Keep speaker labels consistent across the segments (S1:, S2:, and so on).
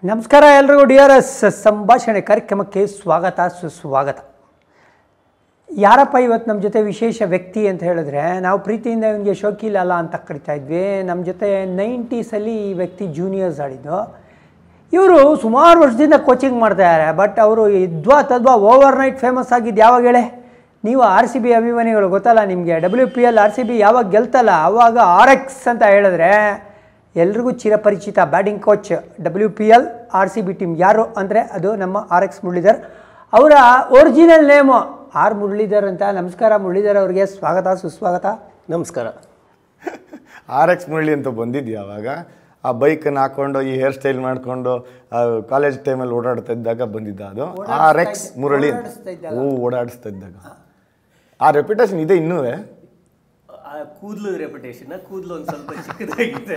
S1: ನಮಸ್ಕಾರ ಎಲ್ರಿಗೂ DRS ಸಂಭಾಷಣೆ ಕಾರ್ಯಕ್ರಮಕ್ಕೆ ಸ್ವಾಗತ ಸುಸ್ವಾಗತ. ಯಾರಪ್ಪ ಇವತ್ತು ನಮ್ಮ ಜೊತೆ ವಿಶೇಷ ವ್ಯಕ್ತಿ ಅಂತ ಹೇಳಿದ್ರೆ ನಾವು ಪ್ರೀತಿಯಿಂದ ಇವನಿಗೆ ಶೋಕಿಲ್ ಅಲ್ಲ ಅಂತ ಕರಿತಾ ಇದ್ವಿ. ನಮ್ಮ ಜೊತೆ 90ಸಲ್ಲಿ ಈ ವ್ಯಕ್ತಿ ಜೂನಿಯರ್ಸ್ ಆಡಿದ್ದು. ಇವರು ಸುಮಾರು ವರ್ಷದಿಂದ ಕೋಚಿಂಗ್ ಮಾಡ್ತಾಯಿದ್ದಾರೆ. ಬಟ್ ಅವರು ತದ್ವಾ ಓವರ್ ನೈಟ್ ಫೇಮಸ್ ಆಗಿದ್ದು ಯಾವಾಗ ಹೇಳೆ? ನೀವು RCB ಅಭಿಮಾನಿಗಳು ಗೊತ್ತಲ್ಲ ನಿಮಗೆ, WPL RCB ಯಾವಾಗ ಗೆಲ್ತಲ್ಲ ಆವಾಗ RX ಅಂತ ಹೇಳಿದ್ರೆ ಎಲ್ರಿಗೂ ಚಿರಪರಿಚಿತ batting coach WPL RCB team ಯಾರು ಅಂದರೆ ಅದು ನಮ್ಮ RX ಮುರಳೀಧರ್. ಅವರ ಒರಿಜಿನಲ್ ನೇಮು R ಮುರಳೀಧರ್ ಅಂತ. ನಮಸ್ಕಾರ ಮುರಳೀಧರ್ ಅವರಿಗೆ, ಸ್ವಾಗತ ಸುಸ್ವಾಗತ.
S2: ನಮಸ್ಕಾರ. RX ಮುರಳಿ ಅಂತ ಬಂದಿದ್ಯಾ ಅವಾಗ? ಆ ಬೈಕನ್ನು ಹಾಕ್ಕೊಂಡು ಈ ಹೇರ್ ಸ್ಟೈಲ್ ಮಾಡಿಕೊಂಡು ಕಾಲೇಜ್ ಟೈಮಲ್ಲಿ ಓಡಾಡ್ತಾ ಇದ್ದಾಗ ಬಂದಿದ್ದ ಅದು RX ಮುರಳಿ. ಓಡಾಡಿಸ್ತಾ ಇದ್ದಾಗ ಆ ರೆಪ್ಯುಟೇಷನ್ ಇದೆ ಇನ್ನೂ.
S3: ಕೂದಲು ರೆಪ್ಯುಟೇಷನ್, ಕೂದಲು ಒಂದು ಸ್ವಲ್ಪ ಚಿಕ್ಕದಾಗಿದೆ.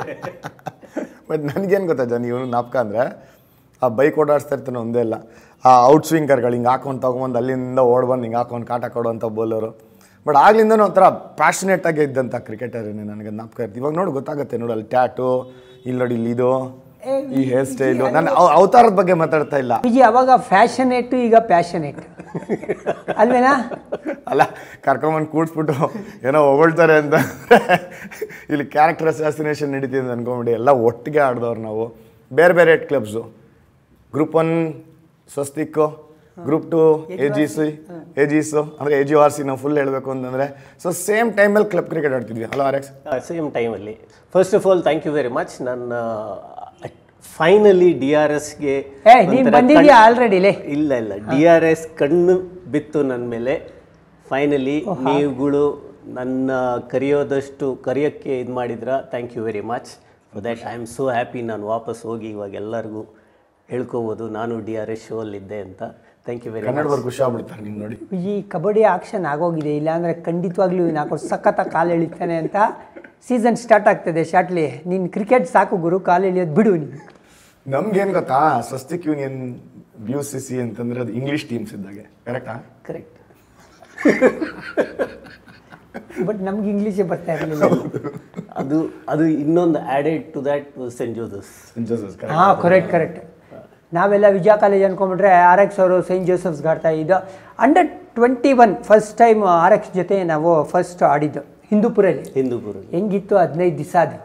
S2: ಬಟ್ ನನಗೇನು ಗೊತ್ತಾ ಜಾನಿ, ಇವನು ನಾಪಕ ಅಂದರೆ ಆ ಬೈಕ್ ಓಡಾಡಿಸ್ತಾ ಇರ್ತಾನೆ ಒಂದೇ ಇಲ್ಲ, ಆ ಔಟ್ ಸ್ವಿಂಗರ್ಗಳು ಹಿಂಗೆ ಹಾಕೊಂಡು ತೊಗೊಂಬಂದು ಅಲ್ಲಿಂದ ಓಡ್ಬಂದು ಹಿಂಗೆ ಹಾಕೊಂಡು ಕಾಟ ಕೊಡುವಂಥ ಬೌಲರು. ಬಟ್ ಆಗ್ಲಿಂದನೂ ಒಂಥರ ಪ್ಯಾಷನೇಟಾಗಿ ಇದ್ದಂಥ ಕ್ರಿಕೆಟರೇನೆ ನನಗೆ ನಾಪಕ ಇರ್ತೀವಿ. ಇವಾಗ ನೋಡಿ ಗೊತ್ತಾಗುತ್ತೆ ನೋಡಿ, ಅಲ್ಲಿ ಟ್ಯಾಟು, ಇಲ್ಲಿ ನೋಡಿ ಇಲ್ಲಿ ಇದು, ಈ ಹೇರ್ ಸ್ಟೈಲು. ನಾನು ಅವತಾರದ ಬಗ್ಗೆ ಮಾತಾಡ್ತಾ ಇಲ್ಲ.
S1: ವಿಜಿ ಅವಾಗ ಫ್ಯಾಷನೇಟು, ಈಗ ಪ್ಯಾಷನೇಟ್ ಅಲ್ವೇನಾ?
S2: ಅಲ್ಲ, ಕರ್ಕೊಂಬಂದು ಕೂಡಿಸ್ಬಿಟ್ಟು ಏನೋ ಹೊಗಳ್ತಾರೆ ಅಂತ ಇಲ್ಲಿ ಕ್ಯಾರೆಕ್ಟರ್ ಅಸಾಸಿನೇಷನ್ ನಡೀತಿದೆ ಅಂತ ಅನ್ಕೊಂಬಿಟ್ಟು ಎಲ್ಲ ಒಟ್ಟಿಗೆ ಆಡಿದವ್ರು ನಾವು. ಬೇರೆ ಬೇರೆ clubs, group 1 Swastik, group 2 AGs ಅಂದರೆ AGRC ನಾವು ಫುಲ್ ಹೇಳಬೇಕು ಅಂತಂದರೆ. ಸೊ ಸೇಮ್ ಟೈಮಲ್ಲಿ ಕ್ಲಬ್ ಕ್ರಿಕೆಟ್ ಆಡ್ತಿದ್ವಿ. Hello RX.
S3: ಸೇಮ್ ಟೈಮಲ್ಲಿ. First of all thank you very much. ನನ್ನ ಫೈನಲಿ DRSಗೆ
S1: ಆಲ್ರೆಡಿ
S3: ಇಲ್ಲ DRS ಕಣ್ಣು ಬಿತ್ತು ನನ್ನ ಮೇಲೆ. ಫೈನಲಿ ನೀವುಗಳು ನನ್ನ ಕರೆಯೋಕ್ಕೆ ಇದು ಮಾಡಿದ್ರ. Thank you very much for that. I am so happy. ನಾನು ವಾಪಸ್ ಹೋಗಿ ಇವಾಗ ಎಲ್ಲರಿಗೂ ಹೇಳ್ಕೋಬೋದು ನಾನು DRS ಶೋ ಅಲ್ಲಿದ್ದೆ ಅಂತ. Thank you very much.
S2: ಕನ್ನಡದವ್ರು ಖುಷಿ ಆಗ್ಬಿಡ್ತಾರೆ ನೀನು ನೋಡಿ.
S1: ಈ ಕಬಡ್ಡಿ ಆಕ್ಷನ್ ಆಗೋಗಿದೆ, ಇಲ್ಲಾಂದರೆ ಖಂಡಿತವಾಗ್ಲೂ ನಾಲ್ಕು ಸಖತ್ತ ಕಾಲು ಎಳಿತಾನೆ ಅಂತ. ಸೀಸನ್ ಸ್ಟಾರ್ಟ್ ಆಗ್ತದೆ ಶಾರ್ಟ್ಲಿ. ನೀನು ಕ್ರಿಕೆಟ್ ಸಾಕು ಗುರು, ಕಾಲು ಎಳಿಯೋದು ಬಿಡು ನೀನು.
S2: ನಮ್ಗೇನು ಗೊತ್ತಾ, ಸ್ವಸ್ತಿಕ್ ಯೂನಿಯನ್ BUCC ಅಂತಂದ್ರೆ ಅದು ಇಂಗ್ಲೀಷ್ ಟೀಮ್ಸ್ ಇದ್ದಾಗೆ. ಕರೆಕ್ಟಾ?
S3: ಕರೆಕ್ಟ್.
S1: ಬಟ್ ನಮ್ಗೆ ಇಂಗ್ಲೀಷೇ ಬರ್ತಾ ಇರಲಿಲ್ಲ.
S3: ಅದು ಇನ್ನೊಂದು added to that saint Joseph's.
S1: ಹಾಂ, ಕರೆಕ್ಟ್. ನಾವೆಲ್ಲ ವಿಜಯ ಕಾಲೇಜ್ ಅಂದ್ಕೊಂಡ್ಬಿಟ್ರೆ RX ಅವರು ಸೈಂಟ್ ಜೋಸೆಫ್ಸ್ಗೆ ಆಡ್ತಾ ಇದ್ದು. ಅಂಡರ್-21 ಫಸ್ಟ್ ಟೈಮ್ RX ಜೊತೆ ನಾವು ಫಸ್ಟ್ ಆಡಿದ್ದು ಹಿಂದೂಪುರಲ್ಲಿ. ಹೆಂಗಿತ್ತು 15 ದಿವಸ ಅದು.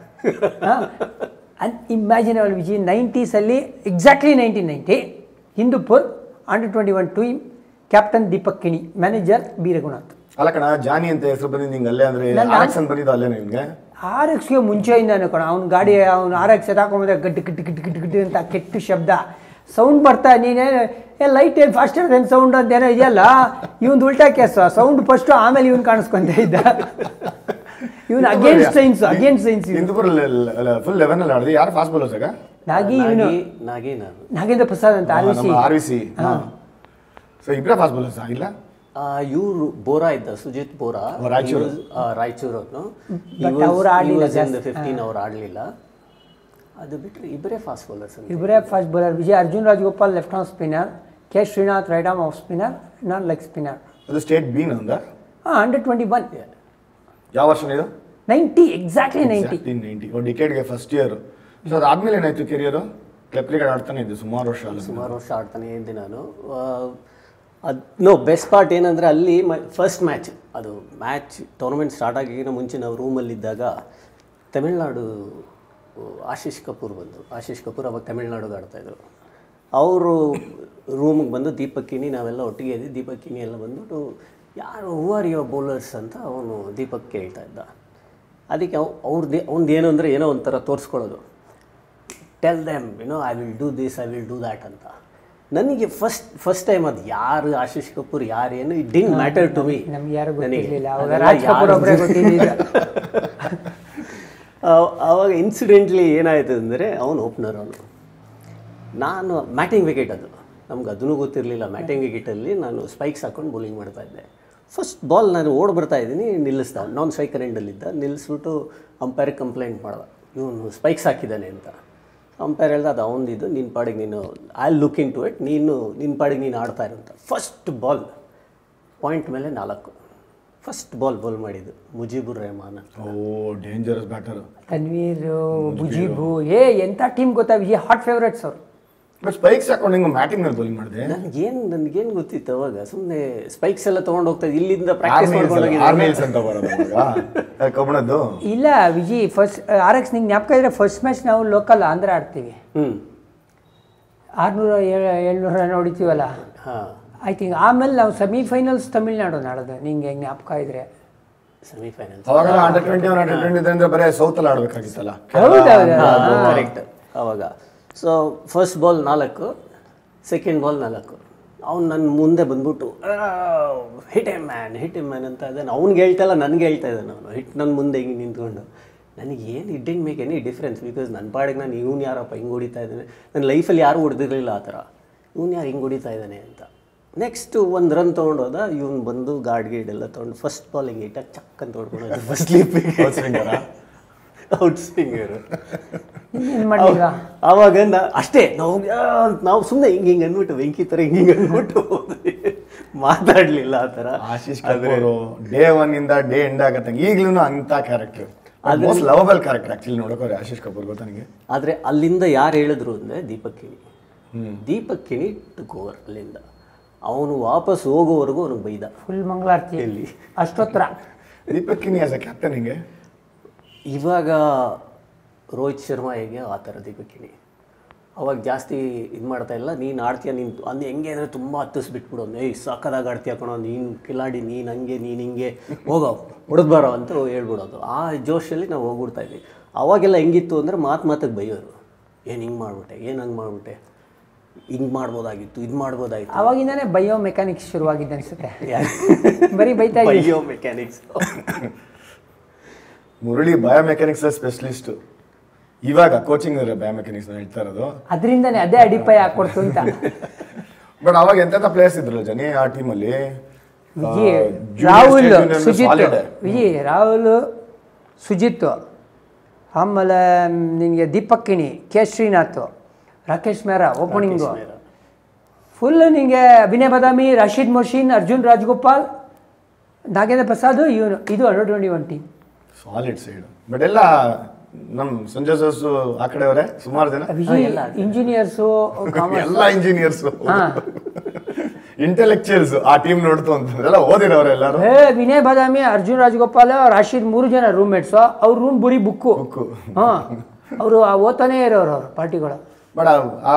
S1: ಅನ್ಇಮ್ಯಾಜಿನಬಲ್ ವಿಜಿ. 90ಸಲ್ಲಿ ಎಕ್ಸಾಕ್ಟ್ಲಿ 1990 ಹಿಂದೂಪುರ್ ಅಂಡರ್-21 team. Captain Deepak Kini, manager B Raghunath.
S2: ಅಲ್ಲ ಕಣ, ಜಾನಿ ಅಂತ ಹೆಸರು ಬಂದಿದ್ದು ನಿಂಗೆ ಅಲ್ಲೇ ಅಂದರೆ RX ಅಂತ ಬಂದಿದ್ದು ಅಲ್ಲೇ ನಿಮಗೆ?
S1: RXಗೆ ಮುಂಚೆಯಿಂದಾನು ಕಣ. ಅವ್ನ ಗಾಡಿ ಅವ್ನು RX ಎದಾಕೊಂಡ್ರೆ ಗಡ್ಡು ಅಂತ ಕೆಟ್ಟು ಶಬ್ದ ಸೌಂಡ್ ಬರ್ತಾ. ನೀನೇ ಲೈಟ್ ಏನು ಫಾಸ್ಟರ್ ದೆನ್ ಸೌಂಡ್ ಅಂತ ಏನೋ ಇದೆಯಲ್ಲ, ಇವನು ಉಲ್ಟಾ ಕೇಸ್. ಸೌಂಡ್ ಫಸ್ಟು, ಆಮೇಲೆ ಇವನು ಕಾಣಿಸ್ಕೊಂತ ಇದ್ದ. ಇವನು ಅಗೇನ್ಸ್ಟ್ ಸೈನ್ಸ್.
S2: ಫುಲ್ 11 ಆಡಿದೆ. ಯಾರು ಫಾಸ್ಟ್ ಬೌಲರ್ಸ್ ಆಗ?
S1: ನಾಗೇಂದ್ರ ಪ್ರಸಾದ್ ಅಂತ
S2: RVC. ಸೊ ಇಬ್ಬರೇ ಫಾಸ್ಟ್ ಬೌಲರ್ಸ್ ಇಲ್ಲ?
S3: ಇವರು ಬೋರಾ ಇದ್ದ, ಸುಜಿತ್ ಬೋರಾ, ರಾಯಚೂರು ಅವನು. 15 ಅವ್ರು ಆಡಲಿಲ್ಲ. ಅದು ಬಿಟ್ಟರೆ ಇಬ್ಬರೇ fast bowler.
S1: Vijay Arjun Rajagopal left arm spinner, K Srinath right arm off spinner, ನಾನ್ ಲೆಗ್ ಸ್ಪಿನ್ನರ್.
S2: ಅದು ಸ್ಟೇಟ್ ಬಿ ನಂದ?
S1: ಅಂಡರ್-21.
S2: ಯಾವ ವರ್ಷ ಇದು?
S1: 90, ಎಕ್ಸಾಕ್ಟ್ಲಿ 90.
S2: ಡಿಕೇಡ್ಗೆ ಫಸ್ಟ್ ಇಯರ್. ಸೊ ಅದಾದ್ಮೇಲೆ ಏನಾಯ್ತು ಕೆರಿಯರು? ಕ್ಲಬ್ ಕ್ರಿಕೆಟ್ ಆಡ್ತಾನೆ ಇದ್ದೆ ಸುಮಾರು ವರ್ಷ
S3: ಆಡ್ತಾನೆ ಇದ್ದೆ ನಾನು. ಬೆಸ್ಟ್ ಪಾರ್ಟ್ ಏನಂದರೆ ಅಲ್ಲಿ ಫಸ್ಟ್ ಮ್ಯಾಚ್, ಅದು ಟೂರ್ನಮೆಂಟ್ ಸ್ಟಾರ್ಟ್ ಆಗಿನ ಮುಂಚೆ ನಾವು ರೂಮಲ್ಲಿದ್ದಾಗ ತಮಿಳ್ನಾಡು ಆಶೀಶ್ ಕಪೂರ್ ಅವಾಗ ತಮಿಳ್ನಾಡುಗೆ ಆಡ್ತಾಯಿದ್ರು. ಅವರು ರೂಮಿಗೆ ಬಂದು ದೀಪಕ್ ಕಿಣಿ, ನಾವೆಲ್ಲ ಒಟ್ಟಿಗೆ ಇದ್ವಿ. ದೀಪಕ್ ಕಿಣಿ ಎಲ್ಲ ಬಂದ್ಬಿಟ್ಟು ಯಾರು ಹೂ ಆರ್ ಯುವರ್ ಬೌಲರ್ಸ್ ಅಂತ ಅವನು ದೀಪಕ್ ಕೇಳ್ತಾ ಇದ್ದ. ಅದಕ್ಕೆ ಅವ್ನದ್ದು ಏನು ಅಂದರೆ ಏನೋ ಒಂಥರ ತೋರಿಸ್ಕೊಳ್ಳೋದು. Tell them I will do this, I will do that ಅಂತ. ನನಗೆ ಫಸ್ಟ್ ಟೈಮ್ ಅದು ಯಾರು ಆಶೀಶ್ ಕಪೂರ್ ಯಾರೇನು it didn't matter to me. ಆವಾಗ ಇನ್ಸಿಡೆಂಟ್ಲಿ ಏನಾಯಿತು ಅಂದರೆ ಅವನು ಓಪನರ್. ನಾನು ಮ್ಯಾಟಿಂಗ್ ವಿಕೆಟ್, ಅದು ನಮ್ಗೆ ಅದನ್ನು ಗೊತ್ತಿರಲಿಲ್ಲ. ಮ್ಯಾಟಿಂಗ್ ವಿಕೆಟಲ್ಲಿ ನಾನು ಸ್ಪೈಕ್ಸ್ ಹಾಕ್ಕೊಂಡು ಬೌಲಿಂಗ್ ಮಾಡ್ತಾಯಿದ್ದೆ. ಫಸ್ಟ್ ಬಾಲ್ ನಾನು ಬರ್ತಾ ಇದ್ದೀನಿ, ನಿಲ್ಲಿಸ್ದ. ನಾನ್ ಸ್ಟ್ರೈಕರ್ ಎಂಡಲ್ಲಿದ್ದ. ನಿಲ್ಲಿಸ್ಬಿಟ್ಟು ಅಂಪೈರ್ಗೆ ಕಂಪ್ಲೇಂಟ್ ಮಾಡ್ದ, ಇವನು ಸ್ಪೈಕ್ಸ್ ಹಾಕಿದ್ದಾನೆ ಅಂತ. ಅಂಪೈರ್ ಹೇಳ್ದ ಅದು ಅವನದಿದ್ದು, ನಿನ್ನ ಪಾಡಿಗೆ ನೀನು I look into it, ನಿನ್ನ ಪಾಡಿಗೆ ನೀನು ಆಡ್ತಾ ಇರು ಅಂತ. ಫಸ್ಟ್ ಬಾಲ್ ಪಾಯಿಂಟ್ ಮೇಲೆ 4. ಫಸ್ಟ್ ಬಾಲ್ ಮಾಡಿದ್ದು ಮುಜೀಬುರ್ ರೆಹಮಾನ್.
S2: Dangerous batter.
S1: ತನ್ವೀರ್, ಮುಜೀಬು, ಎಂಥ ಟೀಮ್ ಗೊತ್ತಾ ವಿಜಯ್? ಹಾಟ್ ಫೇವ್ರೇಟ್ಸ್ ಅವರು.
S2: ಬಟ್ ಸ್ಪೈಕ್ಸ್ ಹಾಕೊಂಡು ಹಿಂಗೆ ಮ್ಯಾಟಿಂಗ್ ಮೇಲೆ ಬೌಲಿಂಗ್ ಮಾಡಿದೆ.
S3: ನನಗೇನು ಗೊತ್ತಿತ್ತು ಅವಾಗ, ಸುಮ್ಮನೆ ಸ್ಪೈಕ್ಸ್ ಎಲ್ಲ ತೊಗೊಂಡು ಹೋಗ್ತಾ ಇಲ್ಲಿಂದ ಪ್ರಾಕ್ಟೀಸ್ ಮಾಡ್ಕೊಂಡು
S2: ಅಂತ ಬರೋದು ಕಬ್ಬಣದ್ದು.
S1: ಇಲ್ಲ ವಿಜಿ, ಫಸ್ಟ್ RX ನಿಂಗೆ ಜ್ಞಾಪಕ ಇದ್ರೆ ಫಸ್ಟ್ ಮ್ಯಾಚ್ ನಾವು ಲೋಕಲ್ ಆಂಧ್ರ ಆಡ್ತೀವಿ, 600-700 ರನ್ ಹೊಡಿತೀವಲ್ಲ, ಐ ಥಿಂಕ್. ಆಮೇಲೆ ನಾವು ಸೆಮಿಫೈನಲ್ಸ್ ತಮಿಳ್ನಾಡು ಆಡೋದು, ನಿಂಗೆ ಜ್ಞಾಪಕ ಇದ್ರೆ.
S3: ಸೆಮಿಫೈನಲ್ಸ್
S2: ಅವಾಗ ಅಂಡರ್ 20 ಬರೀ ಸೌತಲ್ಲಿ ಆಡಬೇಕಾಗಿತ್ತಲ್ಲ.
S3: ಕರೆಕ್ಟ್. ಅವಾಗ so first ball 4, second ball 4. ಅವ್ನು ನನ್ನ ಮುಂದೆ ಬಂದ್ಬಿಟ್ಟು ಹಿಟ್ ಎಮ್ ಮ್ಯಾನ್ ಅಂತ ಇದ್ದಾನೆ. ಅವ್ನಿಗೆ ಹೇಳ್ತಾ ಇಲ್ಲ, ನನಗೆ ಹೇಳ್ತಾ ಇದ್ದಾನೆ. ಅವನು ಹಿಟ್ ನನ್ನ ಮುಂದೆ ಹಿಂಗೆ ನಿಂತ್ಕೊಂಡು. ನನಗೇನು it didn't make any difference, because ನನ್ನ ಪಾಡಿಗೆ ನಾನು ಇವ್ನು ಯಾರಪ್ಪ ಹಿಂಗೆ ಹೊಡಿತಾ ಇದ್ದಾನೆ, ನನ್ನ ಲೈಫಲ್ಲಿ ಯಾರೂ ಹೊಡೆದಿರಲಿಲ್ಲ ಆ ಥರ, ಇವ್ನು ಯಾರು ಹಿಂಗೆ ಹೊಡಿತಾ ಇದ್ದಾನೆ ಅಂತ. ನೆಕ್ಸ್ಟ್ 1 ರನ್ ತೊಗೊಂಡೋದ, ಇವ್ನು ಬಂದು ಗಾರ್ಡ್ ಎಲ್ಲ ತೊಗೊಂಡು ಫಸ್ಟ್ ಬಾಲ್ ಹಿಂಗೆ ಇಟ್ಟಾಗ ಚಕ್ ಅಂತ ಹೊಡ್ಕೊಂಡು ಫಸ್ಟ್ ಸ್ಲೀಪಿಂಗ್ ಔಟ್ ಸ್ವಿಂಗರು. ಆವಾಗ ಅಷ್ಟೇ ನಾವು ಸುಮ್ಮನೆ ಹಿಂಗೆ ಅಂದ್ಬಿಟ್ಟು ಬೆಂಕಿ ಥರ ಹಿಂಗೆ ಅಂದ್ಬಿಟ್ಟು ಮಾತಾಡಲಿಲ್ಲ ಆ ಥರ.
S2: ಆಶೀಶ್ ಕಪೂರ್ ಡೇ 1 ಇಂದ ಡೇ ಎಂಡ್ ಆಗತ್ತಂಗೆ ಈಗಲೂ ಅಂಥ character, most lovable character actually ನೋಡೋಕೆ ಆಶೀಶ್ ಕಪೂರ್, ಗೊತ್ತಾ ನನಗೆ.
S3: ಆದರೆ ಅಲ್ಲಿಂದ ಯಾರು ಹೇಳಿದ್ರು ಅಂದರೆ ದೀಪಕ್ ಕಿಣಿ ಟುಕ್ ಓವರ್. ಅಲ್ಲಿಂದ ಅವನು ವಾಪಸ್ ಹೋಗೋವರೆಗೂ ಅವನಿಗೆ ಬೈದ
S1: ಫುಲ್ ಮಂಗಳಾರತಿ
S3: ಎಲ್ಲಿ
S1: ಅಷ್ಟೊತ್ತರ.
S2: ದೀಪಕ್ ಕಿಣಿ ಆಸ್ ಅ ಕ್ಯಾಪ್ಟನ್ ಹಿಂಗೆ.
S3: ಇವಾಗ ರೋಹಿತ್ ಶರ್ಮಾ ಹೇಗೆ ಆ ಥರ ದೀಪಕ್ ಕಿಣಿ. ಅವಾಗ ಜಾಸ್ತಿ ಇದು ಮಾಡ್ತಾ ಇಲ್ಲ, ನೀನು ಆಡ್ತೀಯ, ನೀನು ಅಂದು ಹೆಂಗೆ ಅಂದರೆ ತುಂಬ ಹತ್ತಿಸ್ಬಿಟ್ಬಿಡು, ಸಾಕದಾಗ ಆಡ್ತೀಯ ಕಣೋ, ನೀನು ಕಿಲಾಡಿ, ನೀನು ಹಂಗೆ, ನೀನು ಹಿಂಗೆ, ಹೋಗೋ ಹೊಡೆದ್ಬಾರೋ ಅಂತ ಹೇಳ್ಬಿಡೋದು. ಆ ಜೋಶಲ್ಲಿ ನಾವು ಹೋಗ್ಬಿಡ್ತಾ ಇದ್ವಿ. ಅವಾಗೆಲ್ಲ ಹೆಂಗಿತ್ತು ಅಂದರೆ ಮಾತಿಗೆ ಬೈಯೋರು, ಏನು ಹಿಂಗೆ ಮಾಡಿಬಿಟ್ಟೆ, ಏನು ಹಂಗೆ ಮಾಡಿಬಿಟ್ಟೆ, ಹಿಂಗೆ ಮಾಡ್ಬೋದಾಗಿತ್ತು, ಇದು ಮಾಡ್ಬೋದಾಗಿತ್ತು.
S1: ಅವಾಗಿಂದಾನೇ ಬಯೋ ಮೆಕ್ಯಾನಿಕ್ಸ್ ಶುರುವಾಗಿದ್ದೆ ಅನಿಸುತ್ತೆ. ಬರೀ ಬೈತಾ
S3: bio mechanics.
S2: Murali biomechanics specialist, ಇವಾಗ ಕೋಚಿಂಗ್ ಬಯೋಮೆಕ್ಯಾನಿಕ್ಸ್ ಹೇಳ್ತಾ ಇರೋದು.
S1: ಅದರಿಂದನೇ ಅದೇ ಅಡಿಪಾಯ ಹಾಕೊಡ್ತು ಅಂತ.
S2: ಬಟ್ ಅವಾಗ ಎಂತೆಂಥ ಪ್ಲೇಯರ್ಸ್ ಇದ್ರಲ್ಲ ಜನಿ ಆ ಟೀಮಲ್ಲಿ.
S1: ರಾಹುಲ್, ಸುಜಿತ್, ಆಮೇಲೆ ನಿನಗೆ Deepak Kini, K Srinath, Rakesh Mehra opening full. ನಿನಗೆ ಅಭಿನಯ್ ಬದಾಮಿ, ರಶೀದ್ ಮೊಶಿನ್, ಅರ್ಜುನ್ ರಾಜಗೋಪಾಲ್, ನಾಗೇಂದ್ರ ಪ್ರಸಾದ್, ಇವನು. ಇದು ಅಂಡರ್-21 ಟೀಮ್,
S2: ಸಾಲಿಡ್ ಸೈಡ್. ಬಟ್ ಎಲ್ಲ ನಮ್ಮ ಸಂಜಯ್ ಸರ್ಸು ಆ ಕಡೆ ಅವರೇ ಸುಮಾರು ಜನ
S1: ಇಂಜಿನಿಯರ್ಸು,
S2: ಎಲ್ಲ ಇಂಜಿನಿಯರ್ಸು, ಇಂಟೆಲೆಕ್ಚುಯಲ್ಸ್ ಆ ಟೀಮ್ ನೋಡ್ತು ಅಂತಂದ್ರೆಲ್ಲ ಓದಿರೋರು ಎಲ್ಲರೂ.
S1: ವಿನಯ್ ಬದಾಮಿ, ಅರ್ಜುನ್ ರಾಜಗೋಪಾಲ್, ರಾಶಿದ್ 3 ಜನ ರೂಮ್ಮೇಟ್ಸು. ಅವ್ರ ರೂಮ್ ಬರೀ ಬುಕ್ಕು. ಅವರು ಓದ್ತಾನೇ ಇರೋರು ಅವ್ರ ಪಾರ್ಟಿಗಳು.
S2: ಬಟ್ ಆ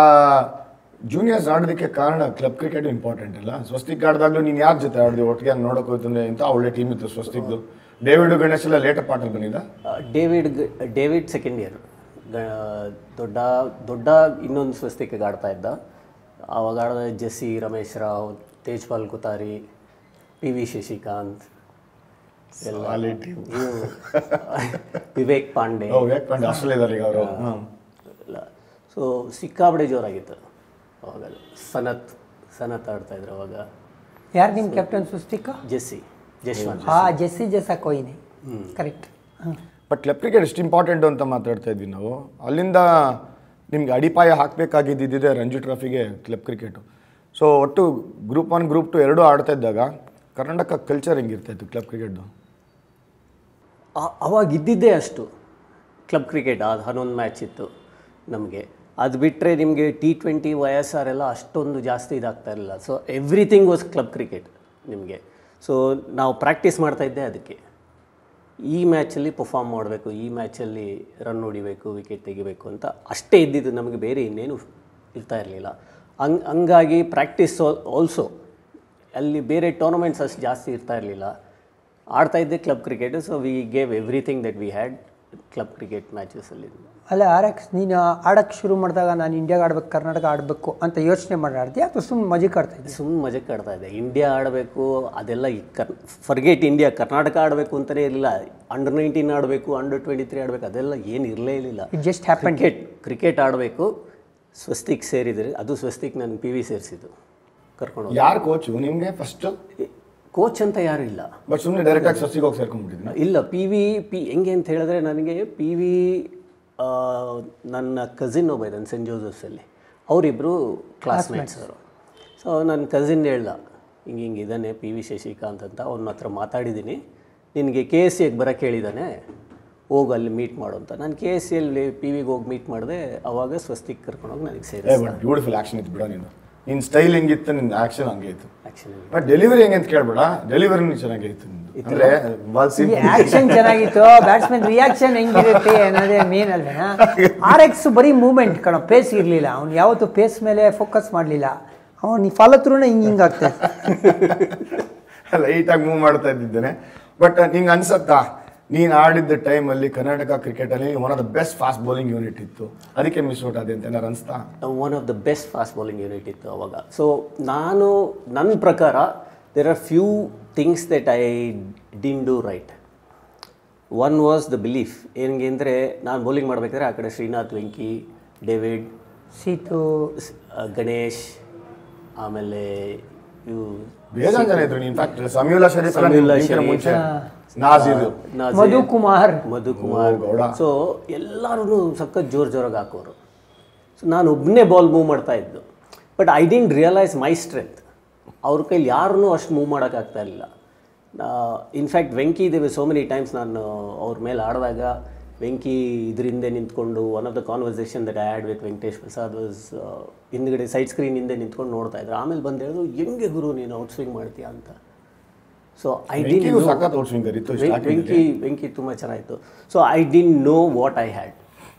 S2: ಜೂನಿಯರ್ಸ್ ಆಡೋದಕ್ಕೆ ಕಾರಣ ಕ್ಲಬ್ ಕ್ರಿಕೆಟ್ ಇಂಪಾರ್ಟೆಂಟ್ ಇಲ್ಲ. ಸ್ವಸ್ತಿಕ್ ಆಡಿದಾಗಲೂ ನೀನು ಯಾರ ಜೊತೆ ಆಡಿದೆ, ಒಟ್ಟಿಗೆ ಹಂಗೆ ನೋಡೋಕೆ ಹೋಯ್ತಂದ್ರೆ ಇಂಥ ಒಳ್ಳೆ ಟೀಮ್ ಇತ್ತು ಸ್ವಸ್ತಿಕ್ದು. ಡೇವಿಡ್ ಗಣೇಶ್ ಎಲ್ಲ ಲೇಟರ್ ಪಾರ್ಟಲ್ಲಿ ಬಂದಿದ್ದ.
S3: ಡೇವಿಡ್ ಸೆಕೆಂಡ್ ಇಯರ್, ದೊಡ್ಡ ಇನ್ನೊಂದು ಸ್ವಸ್ತಿಕ್ಗೆ ಆಡ್ತಾ ಇದ್ದ. ಆವಾಗ ಆಡಿದ ಜೆಸ್ಸಿ, ರಮೇಶ್ ರಾವ್, ತೇಜ್ಪಾಲ್ ಕುತಾರಿ, PV ಶಶಿಕಾಂತ್ ಎಲ್ಲ, ವಿವೇಕ್ ಪಾಂಡೆ
S2: ಆಸ್ಟ್ರೇಲಿಯಾದಲ್ಲಿ ಅವರು.
S3: ಸೊ ಸಿಕ್ಕಾಬಡೆ ಜೋರಾಗಿತ್ತು ಅವಾಗ. ಸನತ್ ಆಡ್ತಾ ಇದ್ರು ಅವಾಗ.
S1: ಯಾರು ನಿಮ್ಮ ಕ್ಯಾಪ್ಟನ್ ಸ್ವಸ್ತಿಕ್?
S3: ಜೆಸ್ಸಿ
S1: ಕೊಯ್ನಿ, ಕರೆಕ್ಟ್.
S2: ಬಟ್ ಕ್ಲಬ್ ಕ್ರಿಕೆಟ್ ಎಷ್ಟು ಇಂಪಾರ್ಟೆಂಟು ಅಂತ ಮಾತಾಡ್ತಾ ಇದ್ವಿ ನಾವು. ಅಲ್ಲಿಂದ ನಿಮ್ಗೆ ಅಡಿಪಾಯ ಹಾಕಬೇಕಾಗಿದ್ದಿದೆ ರಂಜಿ ಟ್ರಾಫಿಗೆ ಕ್ಲಬ್ ಕ್ರಿಕೆಟು. ಸೊ ಒಟ್ಟು ಗ್ರೂಪ್ 1 ಗ್ರೂಪ್ 2 ಎರಡೂ ಆಡ್ತಾ ಇದ್ದಾಗ ಕರ್ನಾಟಕ ಕಲ್ಚರ್ ಹೆಂಗಿರ್ತಾಯಿತ್ತು ಕ್ಲಬ್ ಕ್ರಿಕೆಟ್ದು?
S3: ಅವಾಗ ಇದ್ದಿದ್ದೇ ಅಷ್ಟು ಕ್ಲಬ್ ಕ್ರಿಕೆಟ್. ಅದು 11 ಮ್ಯಾಚ್ ಇತ್ತು ನಮಗೆ. ಅದು ಬಿಟ್ಟರೆ ನಿಮಗೆ T20 YSR ಎಲ್ಲ ಅಷ್ಟೊಂದು ಜಾಸ್ತಿ ಇದಾಗ್ತಾ ಇರಲಿಲ್ಲ. So everything was club cricket ನಿಮಗೆ. ಸೊ ನಾವು ಪ್ರಾಕ್ಟೀಸ್ ಮಾಡ್ತಾಯಿದ್ದೆ ಅದಕ್ಕೆ. ಈ ಮ್ಯಾಚಲ್ಲಿ ಪರ್ಫಾರ್ಮ್ ಮಾಡಬೇಕು, ಈ ಮ್ಯಾಚಲ್ಲಿ ರನ್ ಹೊಡಿಬೇಕು, ವಿಕೆಟ್ ತೆಗಿಬೇಕು ಅಂತ ಅಷ್ಟೇ ಇದ್ದಿದ್ದು ನಮಗೆ, ಬೇರೆ ಇನ್ನೇನು ಇರ್ತಾ ಇರಲಿಲ್ಲ. ಹಂಗಾಗಿ ಪ್ರಾಕ್ಟೀಸ್ ಆಲ್ಸೋ ಅಲ್ಲಿ ಬೇರೆ ಟೂರ್ನಮೆಂಟ್ಸ್ ಅಷ್ಟು ಜಾಸ್ತಿ ಇರ್ತಾ ಇರಲಿಲ್ಲ. ಆಡ್ತಾಯಿದ್ದೆ club cricket. So we gave everything that we had club cricket ಮ್ಯಾಚಸಲ್ಲಿ.
S1: ಅಲ್ಲ RX, ನೀನು ಆಡೋಕ್ಕೆ ಶುರು ಮಾಡಿದಾಗ ನಾನು ಇಂಡಿಯಾಗೆ ಆಡಬೇಕು, ಕರ್ನಾಟಕ ಆಡಬೇಕು ಅಂತ ಯೋಚನೆ ಮಾಡಿ ಆಡ್ತೀಯ ಅಥವಾ ಸುಮ್ಮನೆ ಮಜಕ್ಕೆ ಆಡ್ತಾಯಿದ್ದೆ?
S3: ಸುಮ್ಮನೆ ಮಜಕ್ಕೆ ಆಡ್ತಾಯಿದ್ದೆ. ಇಂಡಿಯಾ ಆಡಬೇಕು ಅದೆಲ್ಲ ಫರ್ಗೆಟ್ ಇಂಡಿಯಾ, ಕರ್ನಾಟಕ ಆಡಬೇಕು ಅಂತಲೇ ಇರಲಿಲ್ಲ. ಅಂಡರ್-19 ಆಡಬೇಕು, ಅಂಡರ್-23 ಆಡಬೇಕು, ಅದೆಲ್ಲ ಏನು ಇರಲೇ ಇರಲಿಲ್ಲ.
S1: Just happen.
S3: ಕ್ರಿಕೆಟ್ ಆಡಬೇಕು. ಸ್ವಸ್ತಿಕ್ ಸೇರಿದರೆ, ಅದು ಸ್ವಸ್ತಿಕ್ ನನಗೆ PV ಸೇರಿಸಿದ್ದು ಕರ್ಕೊಂಡು.
S2: ಯಾರು ಕೋಚು ನಿಮಗೆ ಫಸ್ಟು?
S3: ಕೋಚ್ ಅಂತ ಯಾರು ಇಲ್ಲ,
S2: ಬಟ್ ಸುಮ್ಮನೆ ಡೈರೆಕ್ಟಾಗಿ ಸ್ವಸ್ತಿಗೆ ಹೋಗಿ ಸೇರ್ಕೊಂಡ್ಬಿಟ್ಟಿದ್ದೀನಿ.
S3: ಇಲ್ಲ, ಹೆಂಗೆ ಅಂತ ಹೇಳಿದ್ರೆ ನನಗೆ PV ನನ್ನ ಕಸಿನ್ ಒಬ್ಬ ಇದ್ದಾನೆ ಸೆಂಟ್ ಜೋಸೆಫ್ಸಲ್ಲಿ, ಅವರಿಬ್ಬರು ಕ್ಲಾಸ್ಮೇಟ್ಸ್ ಅವರು. ಸೊ ನನ್ನ ಕಸಿನ್ ಹೇಳ್ದ, ಹಿಂಗೆ ಇದ್ದಾನೆ PV ಶಶಿಕಾಂತ್ ಅಂತ, ಅವನ ಹತ್ರ ಮಾತಾಡಿದ್ದೀನಿ, ನಿನಗೆ KSCಗೆ ಬರೋಕ್ಕೆ ಹೇಳಿದ್ದಾನೆ, ಹೋಗಿ ಅಲ್ಲಿ ಮೀಟ್ ಮಾಡು ಅಂತ. ನಾನು KSCL PVಗೆ ಹೋಗಿ ಮೀಟ್ ಮಾಡಿದೆ. ಅವಾಗ ಸ್ವಸ್ತಿಕ್ ಕರ್ಕೊಂಡೋಗಿ ನನಗೆ ಸೇರಿಸಿ.
S2: ಬಟ್ ಬ್ಯೂಟಿಫುಲ್ ಆ್ಯಕ್ಷನ್ ಇತ್ತು ಬಿಡ ನೀನು. ನಿನ್ನ ಸ್ಟೈಲ್ ಹೆಂಗಿತ್ತು, ನಿನ್ನ ಆ್ಯಕ್ಷನ್ ಹಂಗೆ ಇತ್ತು.
S3: ಆ್ಯಕ್ಚುಲಿ
S2: ಬಟ್ ಡೆಲಿವರಿ ಹೆಂಗೆ ಅಂತ ಕೇಳ್ಬೇಡ, ಡೆಲಿವರಿ ಚೆನ್ನಾಗೇ ಇತ್ತು ನಿಂದು. ಅಂದರೆ
S1: ಆಕ್ಷನ್ ಚೆನ್ನಾಗಿತ್ತು, ಬ್ಯಾಟ್ಸ್ಮನ್ ರಿಯಾಕ್ಷನ್ ಹೆಂಗಿರುತ್ತೆ ಅನ್ನೋದೇ ಮೇನ್ ಅಲ್ವೇನಾ. RX ಬರೀ ಮೂವ್ಮೆಂಟ್ ಕಣ, ಪೇಸ್ ಇರಲಿಲ್ಲ. ಅವ್ನು ಯಾವತ್ತೂ ಪೇಸ್ ಮೇಲೆ ಫೋಕಸ್ ಮಾಡಲಿಲ್ಲ. ಅವ್ನು ಫಾಲೋ ಥ್ರೂನ ಹಿಂಗಾಗ್ತದೆ,
S2: ಲೈಟಾಗಿ ಮೂವ್ ಮಾಡ್ತಾ ಇದ್ದಿದ್ದೇನೆ. ಬಟ್ ನಿಂಗೆ ಅನ್ಸತ್ತಾ, ನೀನು ಆಡಿದ್ದ ಟೈಮಲ್ಲಿ ಕರ್ನಾಟಕ ಕ್ರಿಕೆಟಲ್ಲಿ one of the best fast bowling unit ಇತ್ತು, ಅದಕ್ಕೆ ಮಿಸ್ ಔಟ್ ಆದೆ ಅಂತ ಏನಾರು ಅನಿಸ್ತಾ?
S3: One of the best fast bowling unit ಇತ್ತು ಅವಾಗ. ಸೊ ನನ್ನ ಪ್ರಕಾರ there are few things that I didn't do right. One was the belief. ಹೆಂಗೆ ಅಂದರೆ ನಾನು ಬೌಲಿಂಗ್ ಮಾಡಬೇಕಾದ್ರೆ ಆ ಕಡೆ ಶ್ರೀನಾಥ್, ವೆಂಕಿ, ಡೇವಿಡ್,
S1: ಸೀತು,
S3: ಗಣೇಶ್, ಆಮೇಲೆ ಇವು
S2: ಬೇಜಾನ್ ಜನ ಇದ್ರು. ಇನ್ಫ್ಯಾಕ್ಟ್ ಸಮೀವುಲ್ಲಾ ಶರೀಫ್ ಮುಂಚೆ ನಾಜೀರ್,
S1: ಮಧು ಕುಮಾರ್,
S2: ಗೌಡ.
S3: ಸೊ ಎಲ್ಲರೂ ಸಖತ್ ಜೋರಾಗಿ ಹಾಕೋರು. ಸೊ ನಾನು ಒಬ್ಬನೇ ಬಾಲ್ ಮೂವ್ ಮಾಡ್ತಾ ಇದ್ದು. But I didn't realise my strength. ಅವ್ರ ಕೈಲಿ ಯಾರನ್ನೂ ಅಷ್ಟು ಮೂವ್ ಮಾಡೋಕ್ಕಾಗ್ತಾ ಇರಲಿಲ್ಲ. ಇನ್ಫ್ಯಾಕ್ಟ್ ವೆಂಕಿ ದೇವೆ ಸೋ ಮೆನಿ ಟೈಮ್ಸ್ ನಾನು ಅವ್ರ ಮೇಲೆ ಆಡಿದಾಗ ವೆಂಕಿ ಇದರಿಂದ ನಿಂತ್ಕೊಂಡು one of the conversation that I had with Venkatesh Prasad was ಹಿಂದ್ಗಡೆ ಸೈಡ್ ಸ್ಕ್ರೀನ್ ಹಿಂದೆ ನಿಂತ್ಕೊಂಡು ನೋಡ್ತಾ ಇದ್ರು. ಆಮೇಲೆ ಬಂದು ಹೇಳಿದ್ರು, ಹೆಂಗೆ ಗುರು ನೀನು ಔಟ್ ಸ್ವಿಂಗ್ ಮಾಡ್ತೀಯಾ ಅಂತ. ಸೊ ಐ ಡಿಂಟ್ ವೆಂಕಿ ತುಂಬ ಚೆನ್ನಾಗಿತ್ತು. So I didn't know what I had.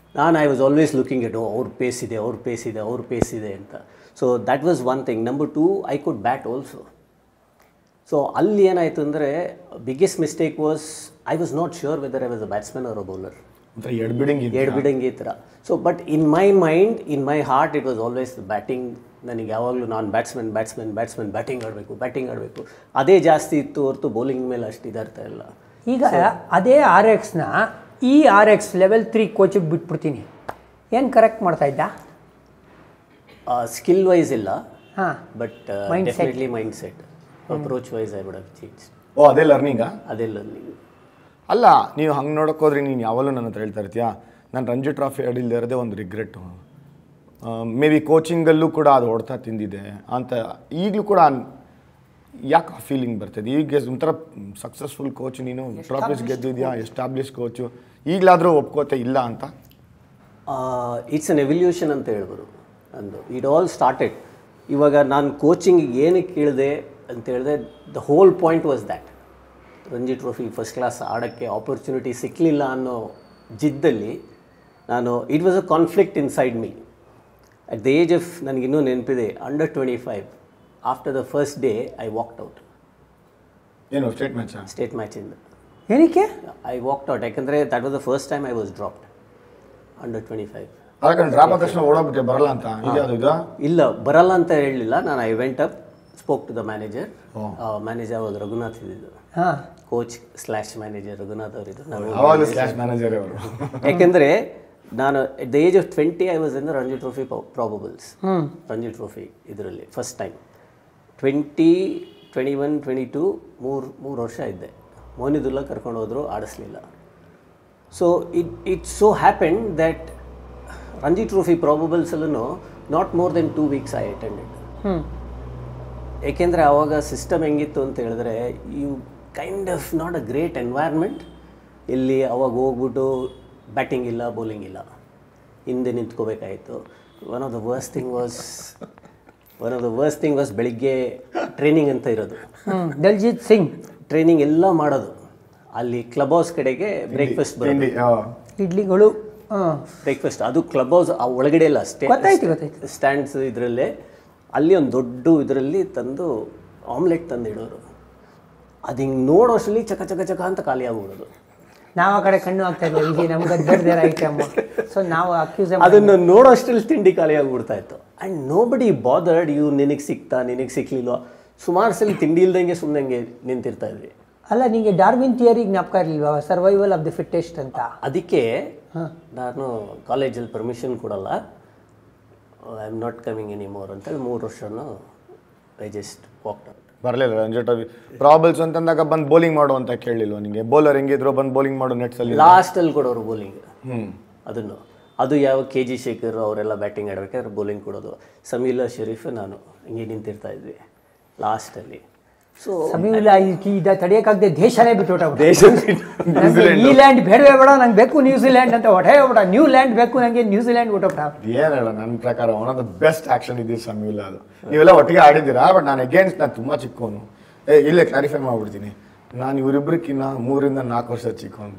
S3: I was always looking at ಅವ್ರ ಪೇಸ್ ಇದೆ, ಅವ್ರ ಪೇಸ್ ಇದೆ, ಅವ್ರ ಪೇಸ್ ಇದೆ ಅಂತ. So that was one thing. Number 2, I could bat also. So ಅಲ್ಲಿ ಏನಾಯಿತು ಅಂದರೆ biggest mistake was I was not sure whether I was a batsman or a bowler. ಎಡ್ಬಿಡಂಗ್ ಈ ಥರ. So but in my mind, in my heart, it was always batting. ನನಗೆ ಯಾವಾಗಲೂ ನಾನು batsman batting ಆಡಬೇಕು ಅದೇ ಜಾಸ್ತಿ ಇತ್ತು ಹೊರತು ಬೌಲಿಂಗ್ ಮೇಲೆ ಅಷ್ಟು ಇದಾರ್ತಾ ಇಲ್ಲ.
S1: ಈಗ ಅದೇ RXನ ಈ RX ಲೆವೆಲ್ 3 ಕೋಚಿಗೆ ಬಿಟ್ಬಿಡ್ತೀನಿ, ಏನು ಕರೆಕ್ಟ್ ಮಾಡ್ತಾ ಇದ್ದ?
S3: ಸ್ಕಿಲ್ ವೈಸ್ ಇಲ್ಲ,
S1: ಹಾಂ,
S3: but definitely mindset, approach wise I would have change.
S2: ಅದೇ ಲರ್ನಿಂಗಾ?
S3: ಅದೇ ಲರ್ನಿಂಗ್
S2: ಅಲ್ಲ. ನೀವು ಹಂಗೆ ನೋಡೋಕೆ ಹೋದ್ರೆ ನೀನು ಯಾವಾಗಲೂ ನನ್ನ ಹತ್ರ ಹೇಳ್ತಾ ಇರ್ತೀಯಾ, ನಾನು ರಂಜಿ ಟ್ರಾಫಿ ಆಡಿಲ್ಲದೆ ಇರೋದೇ ಒಂದು ರಿಗ್ರೆಟ್ಟು. ಮೇ ಬಿ ಕೋಚಿಂಗಲ್ಲೂ ಕೂಡ ಅದು ಹೊಡ್ತಾ ತಿಂದಿದೆ ಅಂತ ಈಗಲೂ ಕೂಡ ಯಾಕೆ ಆ ಫೀಲಿಂಗ್ ಬರ್ತದೆ? ಈಗ ಒಂಥರ ಸಕ್ಸಸ್ಫುಲ್ ಕೋಚ್ ನೀನು, ಟ್ರಾಫೀಸ್ ಗೆದ್ದಿದ್ಯಾ, ಎಸ್ಟಾಬ್ಲಿಷ್ ಕೋಚು, ಈಗಲಾದರೂ ಒಪ್ಕೋತೆ ಇಲ್ಲ ಅಂತ?
S3: ಇಟ್ಸ್ ಅನ್ ಎವಲ್ಯೂಷನ್ ಅಂತ ಹೇಳ್ಬೋದು ಅಂದು. It all started. ಇವಾಗ ನಾನು ಕೋಚಿಂಗ್ ಏನಕ್ಕೆ ಕೇಳಿದೆ ಅಂತ ಹೇಳಿದ್ರೆ, the whole point was that Ranji trophy first class ಆಡೋಕ್ಕೆ ಆಪರ್ಚುನಿಟಿ ಸಿಕ್ಕಲಿಲ್ಲ ಅನ್ನೋ ಜಿದ್ದಲ್ಲಿ ನಾನು, it was a conflict inside me at the age of, ನನಗಿನ್ನೂ ನೆನಪಿದೆ, under 25, after the first day I walked out.
S2: ಏನು ಸ್ಟೇಟ್
S3: ಮ್ಯಾಚಿಂದ
S1: ಏನಕ್ಕೆ
S3: ಐ ವಾಕ್ಡ್ ಔಟ್? ಯಾಕಂದರೆ that was the first time I was dropped under 25.
S2: Drop ಆದ ತಕ್ಷಣ ಓಡೋಗ್ಬಿಟ್ಟೆ, ಬರಲ್ಲ ಅಂತ?
S3: ಇಲ್ಲ, ಬರಲ್ಲ ಅಂತ ಹೇಳಲಿಲ್ಲ ನಾನು. I went up, spoke to the manager. Manager ಅವಾಗ ರಘುನಾಥ್ ಇದ್ದಿದ್ದು, ಕೋಚ್ / ಮ್ಯಾನೇಜರ್ ರಘುನಾಥ್ ಅವರಿದ್ದು. ಯಾಕೆಂದರೆ ನಾನು at the age of 20 I was in the Ranji trophy probables. Ranji trophy ಇದರಲ್ಲಿ ಫಸ್ಟ್ ಟೈಮ್ 20, 21, 22 ಮೂರು ವರ್ಷ ಇದ್ದೆ. ಮೋನಿದುಲ್ಲಾ ಕರ್ಕೊಂಡು ಹೋದ್ರು, ಆಡಿಸ್ಲಿಲ್ಲ. So it so happened that Ranji trophy ಪ್ರಾಬಬಲ್ಸಲ್ಲೂ not more than 2 weeks I attended. ಏಕೆಂದರೆ ಆವಾಗ ಸಿಸ್ಟಮ್ ಹೆಂಗಿತ್ತು ಅಂತ ಹೇಳಿದ್ರೆ, you kind of not a great environment. ಇಲ್ಲಿ ಅವಾಗ ಹೋಗ್ಬಿಟ್ಟು ಬ್ಯಾಟಿಂಗ್ ಇಲ್ಲ, ಬೌಲಿಂಗ್ ಇಲ್ಲ, ಹಿಂದೆ ನಿಂತ್ಕೋಬೇಕಾಯಿತು. One of the worst thing was ಬೆಳಿಗ್ಗೆ ಟ್ರೈನಿಂಗ್ ಅಂತ ಇರೋದು,
S1: ದಲ್ಜಿತ್ ಸಿಂಗ್
S3: ಟ್ರೈನಿಂಗ್ ಎಲ್ಲ ಮಾಡೋದು. ಅಲ್ಲಿ ಕ್ಲಬ್ ಹೌಸ್ ಕಡೆಗೆ ಬ್ರೇಕ್ಫಾಸ್ಟ್ ಬರೋದು,
S1: ಇಡ್ಲಿಗಳು,
S3: ಬ್ರೇಕ್ಫಾಸ್ಟ್. ಅದು ಕ್ಲಬ್ ಹೌಸ್ ಒಳಗಡೆ ಇಲ್ಲ, ಸ್ಟ್ಯಾಂಡ್ಸ್ ಇದರಲ್ಲೇ. ಅಲ್ಲಿ ಒಂದು ದೊಡ್ಡ ಇದರಲ್ಲಿ ತಂದು ಆಮ್ಲೆಟ್ ತಂದು ಇಡೋರು. ಅದು ಹಿಂಗೆ ನೋಡೋಷ್ಟರಲ್ಲಿ ಚಕ ಚಕ ಚಕ ಅಂತ ಖಾಲಿ ಆಗ್ಬಿಡೋದು.
S1: ನಾವು ಆ ಕಡೆ ಕಣ್ಣು ಆಗ್ತಾ ಇದ್ವಿ, ನಮ್ಗೆ ಬೇರೆ ಐಟಮ್. ಸೊ ನಾವು ಅಕ್ಯೂಸ್
S3: ಅದನ್ನು ನೋಡೋಷ್ಟರಲ್ಲಿ ತಿಂಡಿ ಖಾಲಿ ಆಗಿಬಿಡ್ತಾ ಇತ್ತು. ಆ್ಯಂಡ್ ನೋ ಬಡಿ ಬಾದರ್ಡ್ ಯು, ನಿನಗೆ ಸಿಕ್ಲಿಲ್ವ. ಸುಮಾರು ಸಲ ತಿಂಡಿ ಇಲ್ದಂಗೆ ಸುಮ್ಮನೆ ನಿಂತಿರ್ತಾ ಇದ್ವಿ.
S1: ಅಲ್ಲ, ನಿಮಗೆ ಡಾರ್ವಿನ್ ಥಿಯರಿ ಜ್ಞಾಪಕ ಇರಲಿಲ್ವಾ, ಸರ್ವೈವಲ್ ಆಫ್ ದಿ ಫಿಟ್ಟೆಸ್ಟ್ ಅಂತ?
S3: ಅದಕ್ಕೆ ನಾನು ಕಾಲೇಜಲ್ಲಿ ಪರ್ಮಿಷನ್ ಕೊಡಲ್ಲ, I am not coming any more ಅಂತೇಳಿ 3 ವರ್ಷನೂ ಐ ಜಸ್ಟ್ ವಾಕ್ಡ್ ಔಟ್.
S2: ಬರಲಿಲ್ಲ ರಂಜಿ ಟ್ರೋಫಿ ಪ್ರಾಬಲ್ಸ್ ಅಂತಂದಾಗ ಬಂದು ಬೌಲಿಂಗ್ ಮಾಡು ಅಂತ ಕೇಳಲಿಲ್ವ ನಿಮಗೆ? ಬೌಲರ್ ಹೆಂಗಿದ್ರು ಬಂದು ಬೌಲಿಂಗ್ ಮಾಡು ನೆಟ್ಸಲ್ಲಿ,
S3: ಲಾಸ್ಟಲ್ಲಿ ಕೊಡೋರು ಬೌಲಿಂಗ್. ಅದು ಯಾವ KG ಶೇಖರ್ ಅವರೆಲ್ಲ ಬ್ಯಾಟಿಂಗ್ ಆಡಬೇಕಾದ್ರೆ ಬೌಲಿಂಗ್ ಕೊಡೋದು. ಸಮೀಲಾ ಶರೀಫ್ ನಾನು ಹಿಂಗೆ ನಿಂತಿರ್ತಾ ಇದ್ವಿ ಲಾಸ್ಟಲ್ಲಿ.
S1: ಸಮೀವುಲ್ಲಾ ಇದ ತಡೆಯೋಕ್ಕಾಗದೆ ದೇಶನೇ ಬಿಟ್ಟು
S3: ದೇಶ
S1: ಈ ಲ್ಯಾಂಡ್ ಬೇಡವೇ ಬೇಡ ನಂಗೆ ಬೇಕು ನ್ಯೂಜಿಲ್ಯಾಂಡ್ ಅಂತ ಹೊಟ್ಟೆ ನ್ಯೂಲ್ಯಾಂಡ್ ಬೇಕು ನನಗೆ ನ್ಯೂಜಿಲ್ಯಾಂಡ್ ಬಿಟ್ಟೋಗ್ಬಿಡ.
S2: ಏನು ಹೇಳ, ನನ್ನ ಪ್ರಕಾರ one of the best action ಇದ್ದೀರಿ ಸಮೀವುಲ್ಲಾ. ಅದು ನೀವೆಲ್ಲ ಒಟ್ಟಿಗೆ ಆಡಿದ್ದೀರಾ, ಬಟ್ ನಾನು ಅಗೇನ್ಸ್ಟ್, ನಾನು ತುಂಬ ಚಿಕ್ಕವನು. ಇಲ್ಲೇ ಕ್ಲಾರಿಫೈ ಮಾಡ್ಬಿಡ್ತೀನಿ, ನಾನು ಇವರಿಬ್ಬರಿಗಿನ್ನ 3 ರಿಂದ 4 ವರ್ಷ ಚಿಕ್ಕವನು.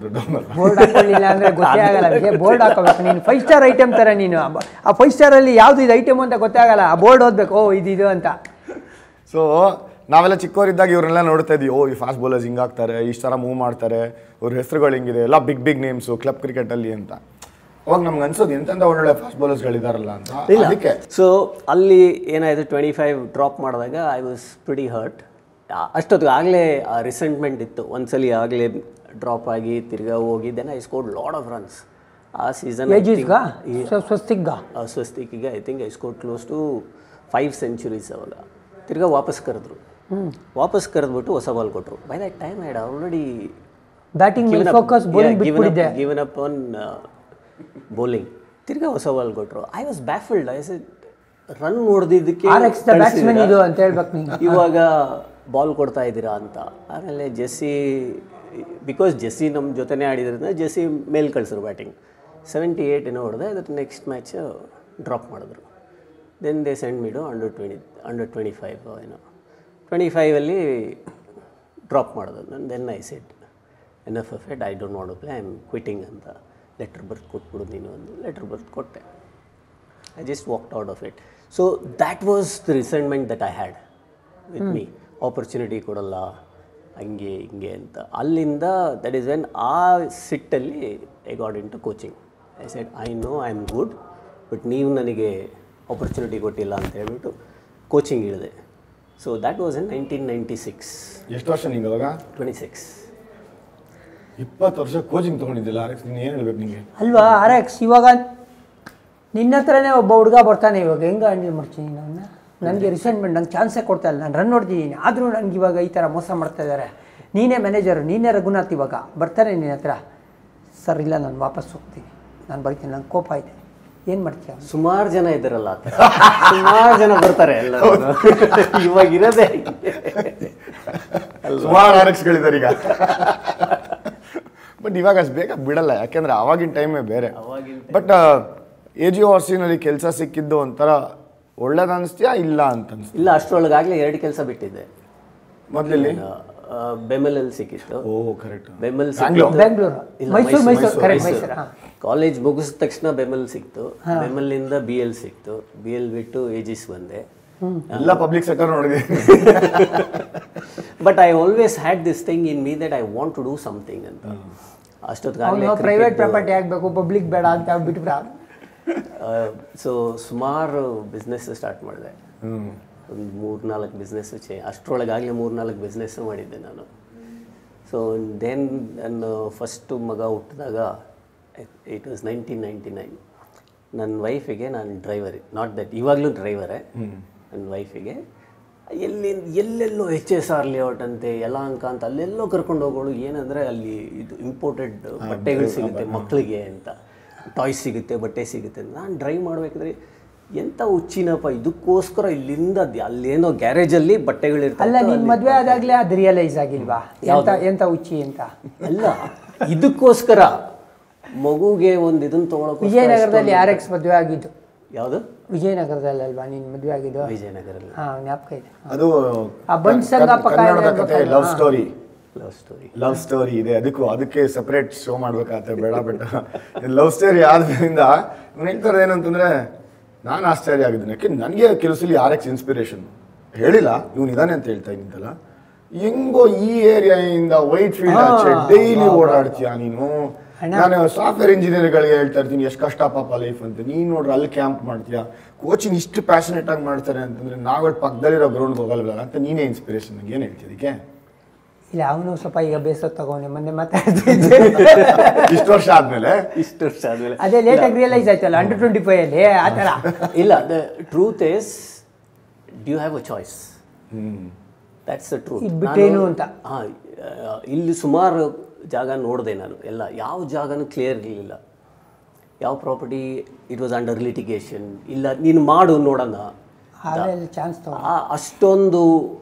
S1: ಬೋರ್ಡ್ ಹಾಕೊಳ್ಳಿಲ್ಲ ಅಂದರೆ ಗೊತ್ತೇ ಆಗಲ್ಲ. ಬೋರ್ಡ್ ಹಾಕೋಬೇಕು ನೀನು. 5 ಸ್ಟಾರ್ ಐಟಮ್ ಥರ ನೀನು. ಆ 5 ಸ್ಟಾರಲ್ಲಿ ಯಾವುದು ಇದು ಐಟಮ್ ಅಂತ ಗೊತ್ತೇ ಆಗಲ್ಲ. ಆ ಬೋರ್ಡ್ ಓದಬೇಕು, ಓ ಇದು ಅಂತ.
S2: ಸೊ ನಾವೆಲ್ಲ ಚಿಕ್ಕವರಿದ್ದಾಗ ಇವ್ರನ್ನೆಲ್ಲ ನೋಡ್ತಾ ಇದ್ವಿ, ಓ ಈ ಫಾಸ್ಟ್ ಬೌಲರ್ಸ್ ಹಿಂಗಾಗ್ತಾರೆ, ಇಷ್ಟು ಥರ ಮೂವ್ ಮಾಡ್ತಾರೆ, ಅವ್ರ ಹೆಸರುಗಳು ಹಿಂಗಿದೆ, ಎಲ್ಲ ಬಿಗ್ ನೇಮ್ಸು ಕ್ಲಬ್ ಕ್ರಿಕೆಟಲ್ಲಿ ಅಂತ. ಅವಾಗ ನಮ್ಗೆ ಅನ್ಸೋದು ಎಂತೆಂಥ ಒಳ್ಳೊಳ್ಳೆ ಫಾಸ್ಟ್ ಬೌಲರ್ಸ್ಗಳಿದಾರಲ್ಲ ಅಂತ. ಅದಕ್ಕೆ
S3: ಸೊ ಅಲ್ಲಿ ಏನಾಯಿತು, 25 ಡ್ರಾಪ್ ಮಾಡಿದಾಗ ಐ ವಾಸ್ ಪ್ರಿಟಿ ಹರ್ಟ್. ಅಷ್ಟೊತ್ತಿಗೆ ಆಗಲೇ ರಿಸೆಂಟ್ಮೆಂಟ್ ಇತ್ತು. ಒಂದ್ಸಲಿ ಆಗಲೇ ಡ್ರಾಪ್ ಆಗಿ ತಿರ್ಗಾ ಹೋಗಿ then I scored lot of runs ಆ ಸೀಸನ್. ಸ್ವಸ್ತಿಕಿಗೆ I think I scored close to 5 centuries. ಅವಾಗ ತಿರ್ಗಾ ವಾಪಸ್ ಕರೆದ್ರು. ವಾಪಸ್ ಕರೆದ್ಬಿಟ್ಟು ಹೊಸ ಬಾಲ್ ಕೊಟ್ಟರು. By that time I had already given up on bowling. ತಿರ್ಗಾ ಹೊಸ ಬಾಲ್ ಕೊಟ್ಟರು. I was baffled. I said run ಹೊಡೆದಿದ್ದಕ್ಕೆ ಇವಾಗ ಬಾಲ್ ಕೊಡ್ತಾ ಇದ್ದೀರಾ ಅಂತ. ಆಮೇಲೆ ಜೆಸ್ಸಿ, ಬಿಕಾಸ್ ಜೆಸ್ಸಿ ನಮ್ಮ ಜೊತೆನೇ ಆಡಿದ್ರಿಂದ ಜೆಸ್ಸಿ ಮೇಲ್ ಕಳಿಸಿದ್ರು ಬ್ಯಾಟಿಂಗ್. 78 ಏನೋ ಹೊಡೆದೆ. ಅದಕ್ಕೆ ನೆಕ್ಸ್ಟ್ ಮ್ಯಾಚ್ ಡ್ರಾಪ್ ಮಾಡಿದ್ರು. Then they send me under 25 ಏನೋ 25ಅಲ್ಲಿ ಡ್ರಾಪ್ ಮಾಡೋದು. ನಾನು then I said enough of it, I don't want to play, I am quitting ಅಂತ ಲೆಟ್ರ್ ಬರ್ದು ಕೊಟ್ಬಿಡು ನೀನು. ಒಂದು ಲೆಟ್ರ್ ಬರ್ದು ಕೊಟ್ಟೆ. I just walked out of it. So that was the resentment that I had with me. Opportunity ಕೊಡಲ್ಲ ಹಂಗೆ ಹಿಂಗೆ ಅಂತ. ಅಲ್ಲಿಂದ ದಟ್ ಈಸ್ ವೆನ್ ಆ ಸಿಟ್ಟಲ್ಲಿ I got into coaching. I said I know I am good, but ನೀವು ನನಗೆ opportunity ಕೊಟ್ಟಿಲ್ಲ ಅಂತ ಹೇಳ್ಬಿಟ್ಟು ಕೋಚಿಂಗ್ ಇಳಿದೆ. So that was in 1996.
S2: ಎಷ್ಟು ವರ್ಷ ನಿಂಗೆ ಅವಾಗ?
S3: 26.
S2: 20 ವರ್ಷ ಕೋಚಿಂಗ್ ತೊಗೊಂಡಿದ್ದಿಲ್ಲ RX. ನೀನು ಏನು ಹೇಳ್ಬೇಕು ನಿಮಗೆ
S1: ಅಲ್ವಾ RX? ಇವಾಗ ನಿನ್ನ ಹತ್ರನೇ ಒಬ್ಬ ಹುಡುಗ ಬರ್ತಾನೆ, ಇವಾಗ ಹೆಂಗೆ ಹ್ಯಾಂಡಲ್ ಮಾಡ್ತೀನಿ ನಾನು? ನನಗೆ ರಿಸೆಂಟ್ಮೆಂಟ್, ನಂಗೆ ಚಾನ್ಸೇ ಕೊಡ್ತಾ ಇಲ್ಲ. ನಾನು ರನ್ ನೋಡ್ತಿದ್ದೀನಿ, ಆದರೂ ನನಗೆ ಇವಾಗ ಈ ಥರ ಮೋಸ ಮಾಡ್ತಾ ಇದ್ದಾರೆ. ನೀನೇ ಮ್ಯಾನೇಜರು, ನೀನೇ ರಘುನಾಥ್. ಇವಾಗ ಬರ್ತಾನೆ ನಿನ್ನ ಹತ್ರ, ಸರ್ ಇಲ್ಲ ನಾನು ವಾಪಸ್ ಹೋಗ್ತೀನಿ, ನಾನು ಬರ್ತೀನಿ, ನಂಗೆ ಕೋಪ ಇದೆ, ಏನು ಮಾಡ್ತೀಯ?
S3: ಸುಮಾರು ಜನ ಇದ್ದಾರಲ್ಲ, ಸುಮಾರು ಜನ ಬರ್ತಾರೆ ಎಲ್ಲ. ಇವಾಗ ಇರೋದೇ
S2: ಸುಮಾರು RXಗಳಿದ್ದಾರೆ ಈಗ. ಬಟ್ ಇವಾಗ ಅಷ್ಟು ಬೇಗ ಬಿಡಲ್ಲ, ಯಾಕೆಂದರೆ ಆವಾಗಿನ ಟೈಮೇ ಬೇರೆ. ಬಟ್ AGORCನಲ್ಲಿ ಕೆಲಸ ಸಿಕ್ಕಿದ್ದು ಒಂಥರ ಒಳ್ಳೇದು ಅನಿಸ್ತೀಯಾ ಇಲ್ಲ ಅಂತ ಅನಿಸ್ತು?
S3: ಇಲ್ಲ, ಅಷ್ಟರೊಳಗಾಗಲೇ 2 ಕೆಲಸ ಬಿಟ್ಟಿದ್ದೆ.
S2: ಮೊದಲಲ್ಲಿ
S3: ಬೆಮಲಲ್ಲಿ ಸಿಕ್ಕಿತ್ತು.
S2: ಓ ಕರೆಕ್ಟ್.
S3: ಬೆಮಲ್ ಕಾಲೇಜ್ ಮುಗಿಸಿದ ತಕ್ಷಣ ಬೆಮಲ್ ಸಿಕ್ತು. ಬೆಮಲ್ಲಿಂದ BL ಸಿಕ್ತು. BL ಬಿಟ್ಟು AGS ಬಂದೆ.
S2: ಎಲ್ಲ ಪಬ್ಲಿಕ್ ಸೆಕ್ಟರ್ ನೋಡಿದೆ.
S3: But I always had this thing in me that I want to do something ಅಂತ. ಅಷ್ಟೊತ್ತಿಗಾಗಲೇ
S1: ಪ್ರೈವೇಟ್ ಪ್ರಾಪರ್ಟಿ ಆಗಬೇಕು, ಪಬ್ಲಿಕ್ ಬೇಡ ಅಂತ ಬಿಟ್ಬಿಡ.
S3: ಸೊ ಸುಮಾರು ಬಿಸ್ನೆಸ್ ಸ್ಟಾರ್ಟ್ ಮಾಡಿದೆ. ಒಂದು 3-4 ಬಿಸ್ನೆಸ್ಸು ಅಷ್ಟರೊಳಗಾಗಲೇ 3-4 ಬಿಸ್ನೆಸ್ಸು ಮಾಡಿದ್ದೆ ನಾನು. ಸೊ ದೆನ್ ನನ್ನ ಫಸ್ಟು ಮಗ ಹುಟ್ಟಿದಾಗ ಇಟ್ ವಾಸ್ 1999. ನನ್ನ ವೈಫಿಗೆ ನಾನು ಡ್ರೈವರ್, ನಾಟ್ ದಟ್ ಇವಾಗಲೂ ಡ್ರೈವರೇ. ನನ್ನ ವೈಫಿಗೆ ಎಲ್ಲೆಲ್ಲೋ HSR ಲೇಔಟ್ ಅಂತೆ, ಯಲಹಂಕ ಅಂತ ಅಲ್ಲೆಲ್ಲೋ ಕರ್ಕೊಂಡು ಹೋಗೋಳು. ಏನಂದರೆ ಅಲ್ಲಿ ಇದು ಇಂಪೋರ್ಟೆಡ್ ಬಟ್ಟೆಗಳು ಸಿಗುತ್ತೆ ಮಕ್ಕಳಿಗೆ ಅಂತ, ಟಾಯ್ಸ್ ಸಿಗುತ್ತೆ, ಬಟ್ಟೆ ಸಿಗುತ್ತೆ. ನಾನು ಡ್ರೈವ್ ಮಾಡಬೇಕಾದ್ರೆ ಎಂಥ ಹುಚ್ಚಿನಪ್ಪ, ಇದಕ್ಕೋಸ್ಕರ ಇಲ್ಲಿಂದ ಅಲ್ಲೇನೋ ಗ್ಯಾರೇಜಲ್ಲಿ ಬಟ್ಟೆಗಳಿರ್ತವೆ.
S1: ಅಲ್ಲ, ನೀನು ಮದುವೆ ಆದಾಗಲೇ ಅದು ರಿಯಲೈಸ್ ಆಗಿಲ್ವಾ ಎಂಥ ಹುಚ್ಚಿ ಅಂತ?
S3: ಅಲ್ಲ, ಇದಕ್ಕೋಸ್ಕರ ಮಗುಗೆ ಒಂದು ಇದನ್ನು ತೊಗೊಳಕ್ಕೆ.
S1: ವಿಜಯನಗರದಲ್ಲಿ RX ಮದುವೆ ಆಗಿದ್ದು
S3: ಯಾವುದು?
S1: ವಿಜಯನಗರದಲ್ಲಿ ಅಲ್ವಾ ನೀನು ಮದುವೆ ಆಗಿದ್ದು?
S3: ವಿಜಯನಗರಲ್ಲಿ.
S1: ಹಾಂ, ಜ್ಞಾಪಕ ಇದೆ.
S2: ಅದು ಲವ್ ಸ್ಟೋರಿ ಇದೆ. ಅದಕ್ಕೆ ಸಪ್ರೇಟ್ ಶೋ ಮಾಡ್ಬೇಕಾಗತ್ತೆ, ಬೇಡ ಬೇಡ. ಲವ್ ಸ್ಟೋರಿ ಆದ್ರಿಂದ ಹೇಳ್ತಾರೆ ಏನಂತಂದ್ರೆ, ನಾನು ಆಶ್ಚರ್ಯ ಆಗಿದ್ದೀನಿ. ಯಾಕೆ ನನಗೆ ಕೆಲವು ಸಲ RX ಇನ್ಸ್ಪಿರೇಷನ್. ಹೇಳಿಲ್ಲ ಇವನು ಇದಾನೆ ಅಂತ ಹೇಳ್ತಾ ಇದ್ದಿದ್ದಲ್ಲ, ಹೆಂಗೋ ಈ ಏರಿಯಾಯಿಂದ ವೈಟ್ ಫೀಲ್ಡ್ ಆಚೆ ಡೈಲಿ ಓಡಾಡ್ತೀಯ ನೀನು. ನಾನು ಸಾಫ್ಟ್ವೇರ್ ಇಂಜಿನಿಯರ್ಗಳಿಗೆ ಹೇಳ್ತಾ ಇರ್ತೀನಿ ಎಷ್ಟು ಕಷ್ಟ ಪಾಪ ಲೈಫ್ ಅಂತ. ನೀನು ನೋಡ್ರಿ ಅಲ್ಲಿ ಕ್ಯಾಂಪ್ ಮಾಡ್ತೀಯಾ, ಕೋಚಿಂಗ್ ಇಷ್ಟು ಪ್ಯಾಷನೇಟ್ ಆಗಿ ಮಾಡ್ತಾರೆ ಅಂತಂದ್ರೆ ನಾವೇ ಪಕ್ಕದಲ್ಲಿರೋ ಗ್ರೌಂಡ್ಗೆ ಹೋಗಲ್ವಲ್ಲ ಅಂತ ನೀನೇ ಇನ್ಸ್ಪಿರೇಷನ್. ನಂಗೆ ಏನು ಹೇಳ್ತಿದ್ದಕ್ಕೆ?
S1: ಇಲ್ಲ, ಅವನು ಸ್ವಲ್ಪ ಈಗ ಬೇಸರ ತಗೊಂಡೆ, ಮೊನ್ನೆ ಮಾತಾಡ್ತಿದ್ದೆ.
S2: ಇಷ್ಟು ವರ್ಷ ಆದ್ಮೇಲೆ
S1: ಅದೇ ಲೇಟಾಗಿ ರಿಯಲೈಸ್ ಆಯ್ತಲ್ಲ Under 25 ಅಲ್ಲಿ ಆ ಥರ.
S3: ಇಲ್ಲ, the truth is do have a choice. That's the truth.
S1: ಬಿಟ್ಟೇನು ಅಂತ.
S3: ಹಾಂ, ಇಲ್ಲಿ ಸುಮಾರು ಜಾಗ ನೋಡಿದೆ ನಾನು. ಎಲ್ಲ ಯಾವ ಜಾಗನೂ ಕ್ಲಿಯರ್ ಇರಲಿಲ್ಲ. ಯಾವ property it was under litigation. ಇಲ್ಲ ನೀನು ಮಾಡು ನೋಡೋಣ,
S1: ಚಾನ್ಸ್
S3: ಅಷ್ಟೊಂದು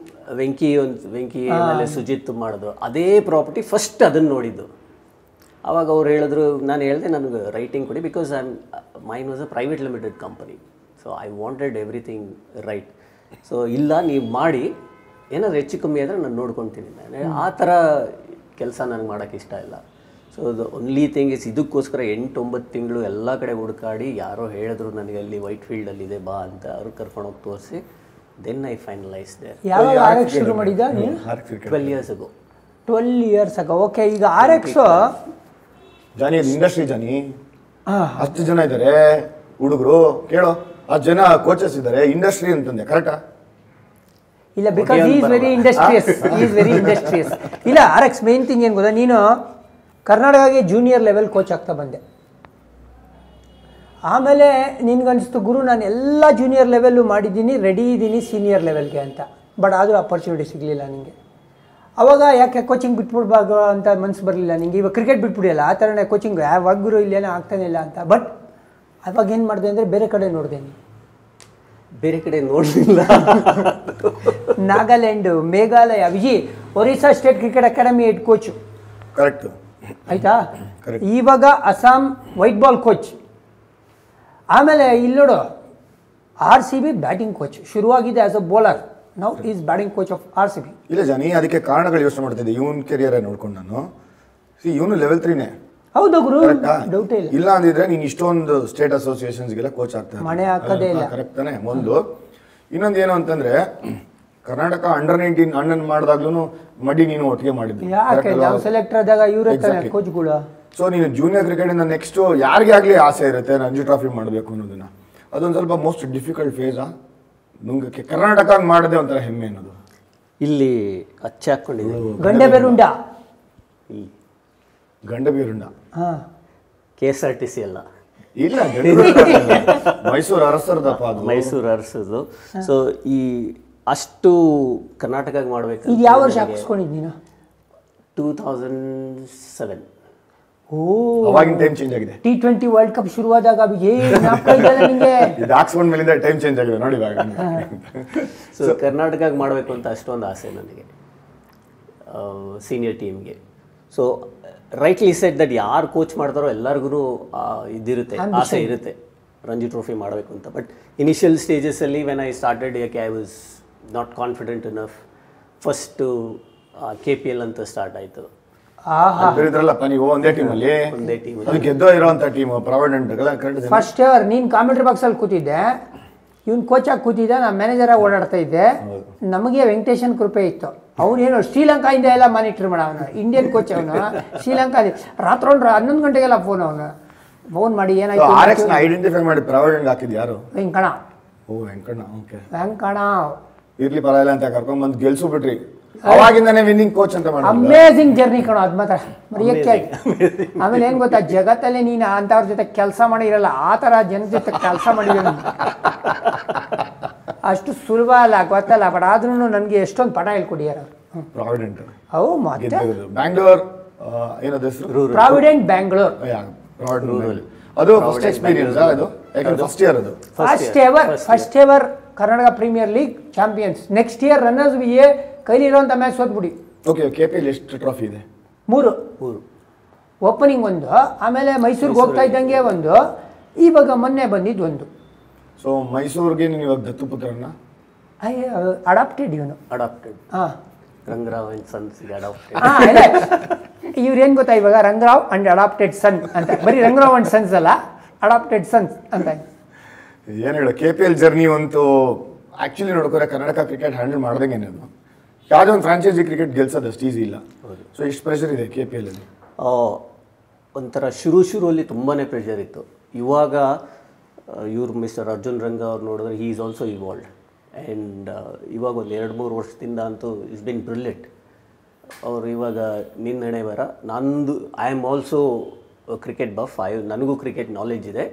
S3: ವೆಂಕಿ ಆಮೇಲೆ ಸುಜಿತ್ ಮಾಡಿದ್ರು ಅದೇ ಪ್ರಾಪರ್ಟಿ ಫಸ್ಟ್ ಅದನ್ನು ನೋಡಿದ್ದು. ಆವಾಗ ಅವ್ರು ಹೇಳಿದ್ರು, ನಾನು ಹೇಳಿದೆ ನನಗೆ ರೈಟಿಂಗ್ ಕೊಡಿ, because main was a private limited company, so I wanted everything right. So ಇಲ್ಲ ನೀವು ಮಾಡಿ, ಏನಾದ್ರು ಹೆಚ್ಚು ಕಮ್ಮಿ ಆದರೆ ನಾನು ನೋಡ್ಕೊತೀನಿ. ಆ ಥರ ಕೆಲಸ ನನಗೆ ಮಾಡೋಕ್ಕೆ ಇಷ್ಟ ಇಲ್ಲ. So the only thing is ಇದಕ್ಕೋಸ್ಕರ 8-9 ತಿಂಗಳು ಎಲ್ಲ ಕಡೆ ಹುಡುಕಾಡಿ ಯಾರೋ ಹೇಳಿದ್ರು ನನಗೆ ಅಲ್ಲಿ ವೈಟ್ ಫೀಲ್ಡಲ್ಲಿದೆ ಬಾ ಅಂತ, ಅವ್ರು ಕರ್ಕೊಂಡೋಗಿ ತೋರಿಸಿ ದೆನ್ ಐ ಫೈನಲೈಸ್ ದೇ.
S1: ಯಾವಾಗ RX ಶುರು ಮಾಡಿದ್ದ ನೀನು?
S3: 12 years ago.
S1: 12 years ago. Okay, ಈಗ RX
S2: ಜಾನಿ ಇಂಡಸ್ಟ್ರಿ ಜಾನಿ, 10 ಜನ ಇದ್ದಾರೆ ಹುಡುಗರು, ಕೇಳೋ 10 ಜನ ಕೋಚಸ್ ಇದ್ದಾರೆ ಇಂಡಸ್ಟ್ರಿ ಅಂತಂದೆ, ಕರೆಕ್ಟಾ?
S1: ಇಲ್ಲ, ಬಿಕಾಸ್ ಈಸ್ ವೆರಿ ಇಂಡಸ್ಟ್ರಿಯಸ್. ಇಲ್ಲ, RX ಮೇನ್ ಥಿಂಗ್ ಏನು ಗೊತ್ತಾ, ನೀನು ಕರ್ನಾಟಕಗೆ ಜೂನಿಯರ್ ಲೆವೆಲ್ ಕೋಚ್ ಆಗ್ತಾ ಬಂದೆ. ಆಮೇಲೆ ನಿನ್ಗನ್ನಿಸ್ತು, ಗುರು ನಾನು ಎಲ್ಲ ಜೂನಿಯರ್ ಲೆವೆಲ್ಲು ಮಾಡಿದ್ದೀನಿ, ರೆಡಿ ಇದ್ದೀನಿ ಸೀನಿಯರ್ ಲೆವೆಲ್ಗೆ ಅಂತ. ಬಟ್ ಆದರೂ ಅಪರ್ಚುನಿಟಿ ಸಿಗಲಿಲ್ಲ ನಿಮಗೆ. ಅವಾಗ ಯಾಕೆ ಕೋಚಿಂಗ್ ಬಿಟ್ಬಿಡ್ಬಾರ್ದು ಅಂತ ಮನಸ್ಸು ಬರಲಿಲ್ಲ ನಿಮಗೆ? ಇವಾಗ ಕ್ರಿಕೆಟ್ ಬಿಟ್ಬಿಡಿಯಲ್ಲ, ಆ ಥರನೇ ಕೋಚಿಂಗ್ ಯಾವಾಗ ಗುರು ಇಲ್ಲೇನೋ ಆಗ್ತಾನೆ ಇಲ್ಲ ಅಂತ. ಬಟ್ ಅವಾಗ ಏನು ಮಾಡಿದೆ ಅಂದರೆ ಬೇರೆ ಕಡೆ ನೋಡಿದೆ. ನೀವು
S3: ಬೇರೆ ಕಡೆ ನೋಡಲಿಲ್ಲ.
S1: Nagaland, Meghalaya, Orissa state cricket academy head coach,
S2: correct
S1: ಆಯಿತಾ? ಇವಾಗ ಅಸ್ಸಾಂ ವೈಟ್ ಬಾಲ್ ಕೋಚ್. ಆಮೇಲೆ ಇಲ್ಲಿ ನೋಡು, RCB ಬ್ಯಾಟಿಂಗ್ ಕೋಚ್ ಶುರುವಾಗಿದೆ as a bowler, now is batting coach of RCB.
S2: ಇಲ್ಲ ಜಾನಿ, ಅದಕ್ಕೆ ಕಾರಣಗಳು ಯೋಚನೆ ಮಾಡ್ತಿದ್ದೆ. ಇವನ್ ಕೆರಿಯರ್ ನೋಡ್ಕೊಂಡು ನಾನು, ಇವನು ಲೆವೆಲ್ 3ನೇ.
S1: ಹೌದು ಗುರು, ಡೌಟೇ ಇಲ್ಲ.
S2: ಇಲ್ಲ ಅಂದಿದ್ರೆ ನೀನು ಇಷ್ಟೊಂದು ಸ್ಟೇಟ್ ಅಸೋಸಿಯೇಷನ್ಸ್ಗೆಲ್ಲ ಕೋಚ್ ಆಗ್ತಾ
S1: ಮನೆ ಹಾಕೋದೇ ಇಲ್ಲ.
S2: ಕರೆಕ್ಟ್ ತಾನೆ? ಒಂದು ಇನ್ನೊಂದು ಏನು ಅಂತಂದ್ರೆ, ಕರ್ನಾಟಕ ಅಂಡರ್-19 ಅಣ್ಣನ್ ಮಾಡಿದಾಗ್ಲೂ ಮಡಿ ನೀನು ಒಟ್ಟಿಗೆ ಮಾಡಿದ್ದೆ.
S1: ಯಾಕೆ ನಾವು ಸೆಲೆಕ್ಟರ್ ಆದಾಗ ಇವರೇ ಕೋಚ್ಗಳು.
S2: ಸೊ ನೀನು ಜೂನಿಯರ್ ಕ್ರಿಕೆಟ್ ಇಂದ ನೆಕ್ಸ್ಟ್ ಯಾರಿಗೆ ಆಗ್ಲಿ ಆಸೆ ಇರುತ್ತೆ ರಂಜಿ ಟ್ರಾಫಿ ಮಾಡಬೇಕು ಅನ್ನೋದನ್ನ. ಅದೊಂದು ಸ್ವಲ್ಪ ಮೋಸ್ಟ್ ಡಿಫಿಕಲ್ಟ್ ಫೇಸಾ ನುಂಗಕ್ಕೆ. ಕರ್ನಾಟಕ ಮಾಡಿದೆ ಒಂಥರ ಹೆಮ್ಮೆ ಅನ್ನೋದು.
S3: ಇಲ್ಲಿ ಅಚ್ಚೆ ಹಾಕ್ಕೊಂಡಿದ್ದೀವಿ,
S1: ಗಂಡೆಬೇರುಂಡ,
S3: ಇಲ್ಲಿ
S2: ಗಂಡಬೀರುಂಡ,
S3: KSRTC ಅಲ್ಲ,
S2: ಇಲ್ಲ ಮೈಸೂರು ಅರಸರದಪ್ಪ ಅದು,
S3: ಮೈಸೂರು ಅರಸದು. ಸೊ ಈ ಅಷ್ಟು ಕರ್ನಾಟಕಕ್ಕೆ ಮಾಡಬೇಕು.
S1: ಇದು ಯಾವ ವರ್ಷ ಹಾಕಿಸ್ಕೊಂಡಿದ್ದು ನೀನು?
S3: 2007.
S2: ಅವಾಗಿನ ಟೈಮ್ ಚೇಂಜ್ ಆಗಿದೆ.
S1: T20 ವರ್ಲ್ಡ್ ಕಪ್ ಶುರುವಾದಾಗ ನಿಮಗೆ
S2: ಇದು ಹಾಕ್ಸ್ಕೊಂಡ್ ಮೇಲಿಂದ ಟೈಮ್ ಚೇಂಜ್ ಆಗಿದೆ ನೋಡಿ ಇವಾಗ.
S3: ಸೊ ಕರ್ನಾಟಕಕ್ಕೆ ಮಾಡಬೇಕು ಅಂತ ಅಷ್ಟೊಂದು ಆಸೆ ನನಗೆ, ಸೀನಿಯರ್ ಟೀಮ್ಗೆ. ಸೊ ರೈಟ್ಲಿ ಸೆಡ್ ದಟ್ ಯಾರು ಕೋಚ್ ಮಾಡ್ತಾರೋ ಎಲ್ಲರಿಗೂ ಇದಿರುತ್ತೆ, ಆಸೆ ಇರುತ್ತೆ ರಂಜಿ ಟ್ರೋಫಿ ಮಾಡಬೇಕು ಅಂತ. ಬಟ್ ಇನಿಷಿಯಲ್ ಸ್ಟೇಜಸಲ್ಲಿ ವೆನ್ ಐ ಸ್ಟಾರ್ಟೆಡ್, ಯಾಕೆ I was not confident enough. First KPL ಅಂತ ಸ್ಟಾರ್ಟ್ ಆಯಿತು.
S2: ಇದ್ರಲ್ಲಪ್ಪ ನೀವು ಒಂದೇ ಟೀಮಲ್ಲಿ,
S3: ಒಂದೇ ಟೀಮ್,
S2: ಗೆದ್ದೋ ಇರೋಂಥ ಟೀಮ್ ಪ್ರಾವಿಡೆಂಟ್.
S1: ಫಸ್ಟ್ ಅವರ್ ನೀನು ಕಾಮೆಂಟ್ರಿ ಬಾಕ್ಸಲ್ಲಿ ಕೂತಿದ್ದೆ, ಇವ್ನು ಕೋಚಾಗಿ ಕೂತಿದ್ದೆ, ನಾನು ಮ್ಯಾನೇಜರಾಗಿ ಓಡಾಡ್ತಾ ಇದ್ದೆ. ನಮಗೆ ವೆಂಕಟೇಶನ್ ಕೃಪೆ ಇತ್ತು. ಅವನೇನು ಶ್ರೀಲಂಕಾಯಿಂದ ಎಲ್ಲ ಮಾನಿಟರ್ ಮಾಡ, ಅವನು ಇಂಡಿಯನ್ ಕೋಚ್, ಅವನು ಶ್ರೀಲಂಕಾದಿ. ರಾತ್ರಿ 11 ಗಂಟೆಗೆಲ್ಲ ಫೋನ್ ಮಾಡಿ ಏನಾಯ್ತು
S2: ಐಡೆಂಟಿಫೈ ಮಾಡಿ ಪ್ರಾವಿಡೆಂಟ್ ಹಾಕಿದ್ ಯಾರು?
S1: ವೆಂಕಣ.
S2: ಓ ವೆಂಕಣ್ಣ, ಓಕೆ.
S1: ವೆಂಕಣ
S2: ಇರ್ಲಿ ಪರವಾಗಿಲ್ಲ ಅಂತ ಕರ್ಕೊಂಡ್ ಬಂದು ಗೆಲ್ಸು ಬಿಟ್ರಿ. ಅವಾಗಿಂದಾನೆ ವಿನ್ನಿಂಗ್ ಕೋಚ್ ಅಂತ ಮಾಡಿ.
S1: ಅಮೇಝಿಂಗ್ ಜರ್ನಿ ಕಣೋ, ಅದು ಮಾತ್ರ ಮರೆಯಕ್ಕೆ. ಆಮೇಲೆ ಏನ್ ಗೊತ್ತಾ, ಜಗತ್ತಲ್ಲಿ ನೀನು ಅಂತವ್ರ ಜೊತೆ ಕೆಲಸ ಮಾಡಿರಲ್ಲ, ಆ ಥರ ಜನ ಜೊತೆ ಕೆಲಸ ಮಾಡಿರೋ ಅಷ್ಟು ಸುಲಭ ಅಲ್ಲ, ಗೊತ್ತಲ್ಲ. ಬಟ್ ಆದ್ರೂ ನನಗೆ ಎಷ್ಟೊಂದು ಪಾಠ ಹೇಳ್ಕೊಡಿಯಾರ.
S2: ಪ್ರಾವಿಡೆಂಟ್
S1: ಮತ್ತೆ
S2: ಬ್ಯಾಂಗ್ಳೂರ್, ಏನದು ಹೆಸರು?
S1: ಪ್ರಾವಿಡೆಂಟ್ ಬ್ಯಾಂಗ್ಳೂರ್.
S2: ಅದು ಫಸ್ಟ್ ಎಕ್ಸ್ಪೀರಿಯನ್ಸ್, ಅದು ಫಸ್ಟ್ ಇಯರ್, ಅದು
S1: first ever Karnataka premier league champions. Next year runners ಕೈಲಿರುವಂಥ ಮ್ಯಾಚ್ ಸೋತ್ಬಿಡಿ.
S2: ಓಕೆ, KPL ಎಷ್ಟು ಟ್ರಾಫಿ ಇದೆ?
S1: 3. ಓಪನಿಂಗ್ ಒಂದು, ಆಮೇಲೆ ಮೈಸೂರಿಗೆ ಹೋಗ್ತಾ ಇದ್ದಂಗೆ ಒಂದು, ಇವಾಗ ಮೊನ್ನೆ ಬಂದಿದ್ದು ಒಂದು.
S2: ಸೊ ಮೈಸೂರಿಗೆ ನೀವು ಇವಾಗ ದತ್ತುಪುತ್ರನ
S1: ಅಡಾಪ್ಟೆಡ್, ಇವನು
S3: ಅಡಾಪ್ಟೆಡ್.
S1: ಹಾಂ,
S3: ರಂಗರಾವ್ ಅಂಡ್ ಸನ್ಸ್ಗೆ ಅಡಾಪ್ಟೆಡ್.
S1: ಇವ್ರೇನು ಗೊತ್ತಾ, ಇವಾಗ ರಂಗರಾವ್ ಅಂಡ್ ಅಡಾಪ್ಟೆಡ್ ಸನ್ ಅಂತ, ಬರೀ ರಂಗರಾವ್ ಅಂಡ್ ಸನ್ಸ್ ಅಲ್ಲ, ಅಡಾಪ್ಟೆಡ್ ಸನ್ಸ್ ಅಂತ.
S2: ಏನು ಹೇಳೋ, KPL ಜರ್ನಿ ಅಂತೂ ಆ್ಯಕ್ಚುಲಿ ನೋಡ್ಕೋರೆ ಕರ್ನಾಟಕ ಕ್ರಿಕೆಟ್ ಹ್ಯಾಂಡಲ್ ಮಾಡ್ದಂಗೆ ಅದು. ಯಾವುದೋ ಒಂದು ಫ್ರಾಂಚೈಸಿ ಕ್ರಿಕೆಟ್ ಗೆಲ್ಸೋದು ಅಷ್ಟು ಈಸಿ ಇಲ್ಲ. ಸೊ ಇಷ್ಟು ಪ್ರೆಷರ್ ಇದೆ KPL ಅಲ್ಲಿ.
S3: ಒಂಥರ ಶುರುವಲ್ಲಿ ತುಂಬಾ ಪ್ರೆಷರ್ ಇತ್ತು. ಇವಾಗ ಇವ್ರು ಮಿಸ್ಟರ್ ಅರ್ಜುನ್ ರಂಗ ಅವ್ರು ನೋಡಿದ್ರೆ he is also evolved. And ಇವಾಗ ಒಂದು 2-3 ವರ್ಷದಿಂದ ಅಂತೂ ಇಸ್ ಬಿನ್ ಬ್ರಿಲಿಯಂಟ್. ಅವರು ಇವಾಗ ನಿನ್ನ ಹಣೆ ಬರ, ನಂದು I am also cricket buff, ನನಗೂ ಕ್ರಿಕೆಟ್ ನಾಲೆಜ್ ಇದೆ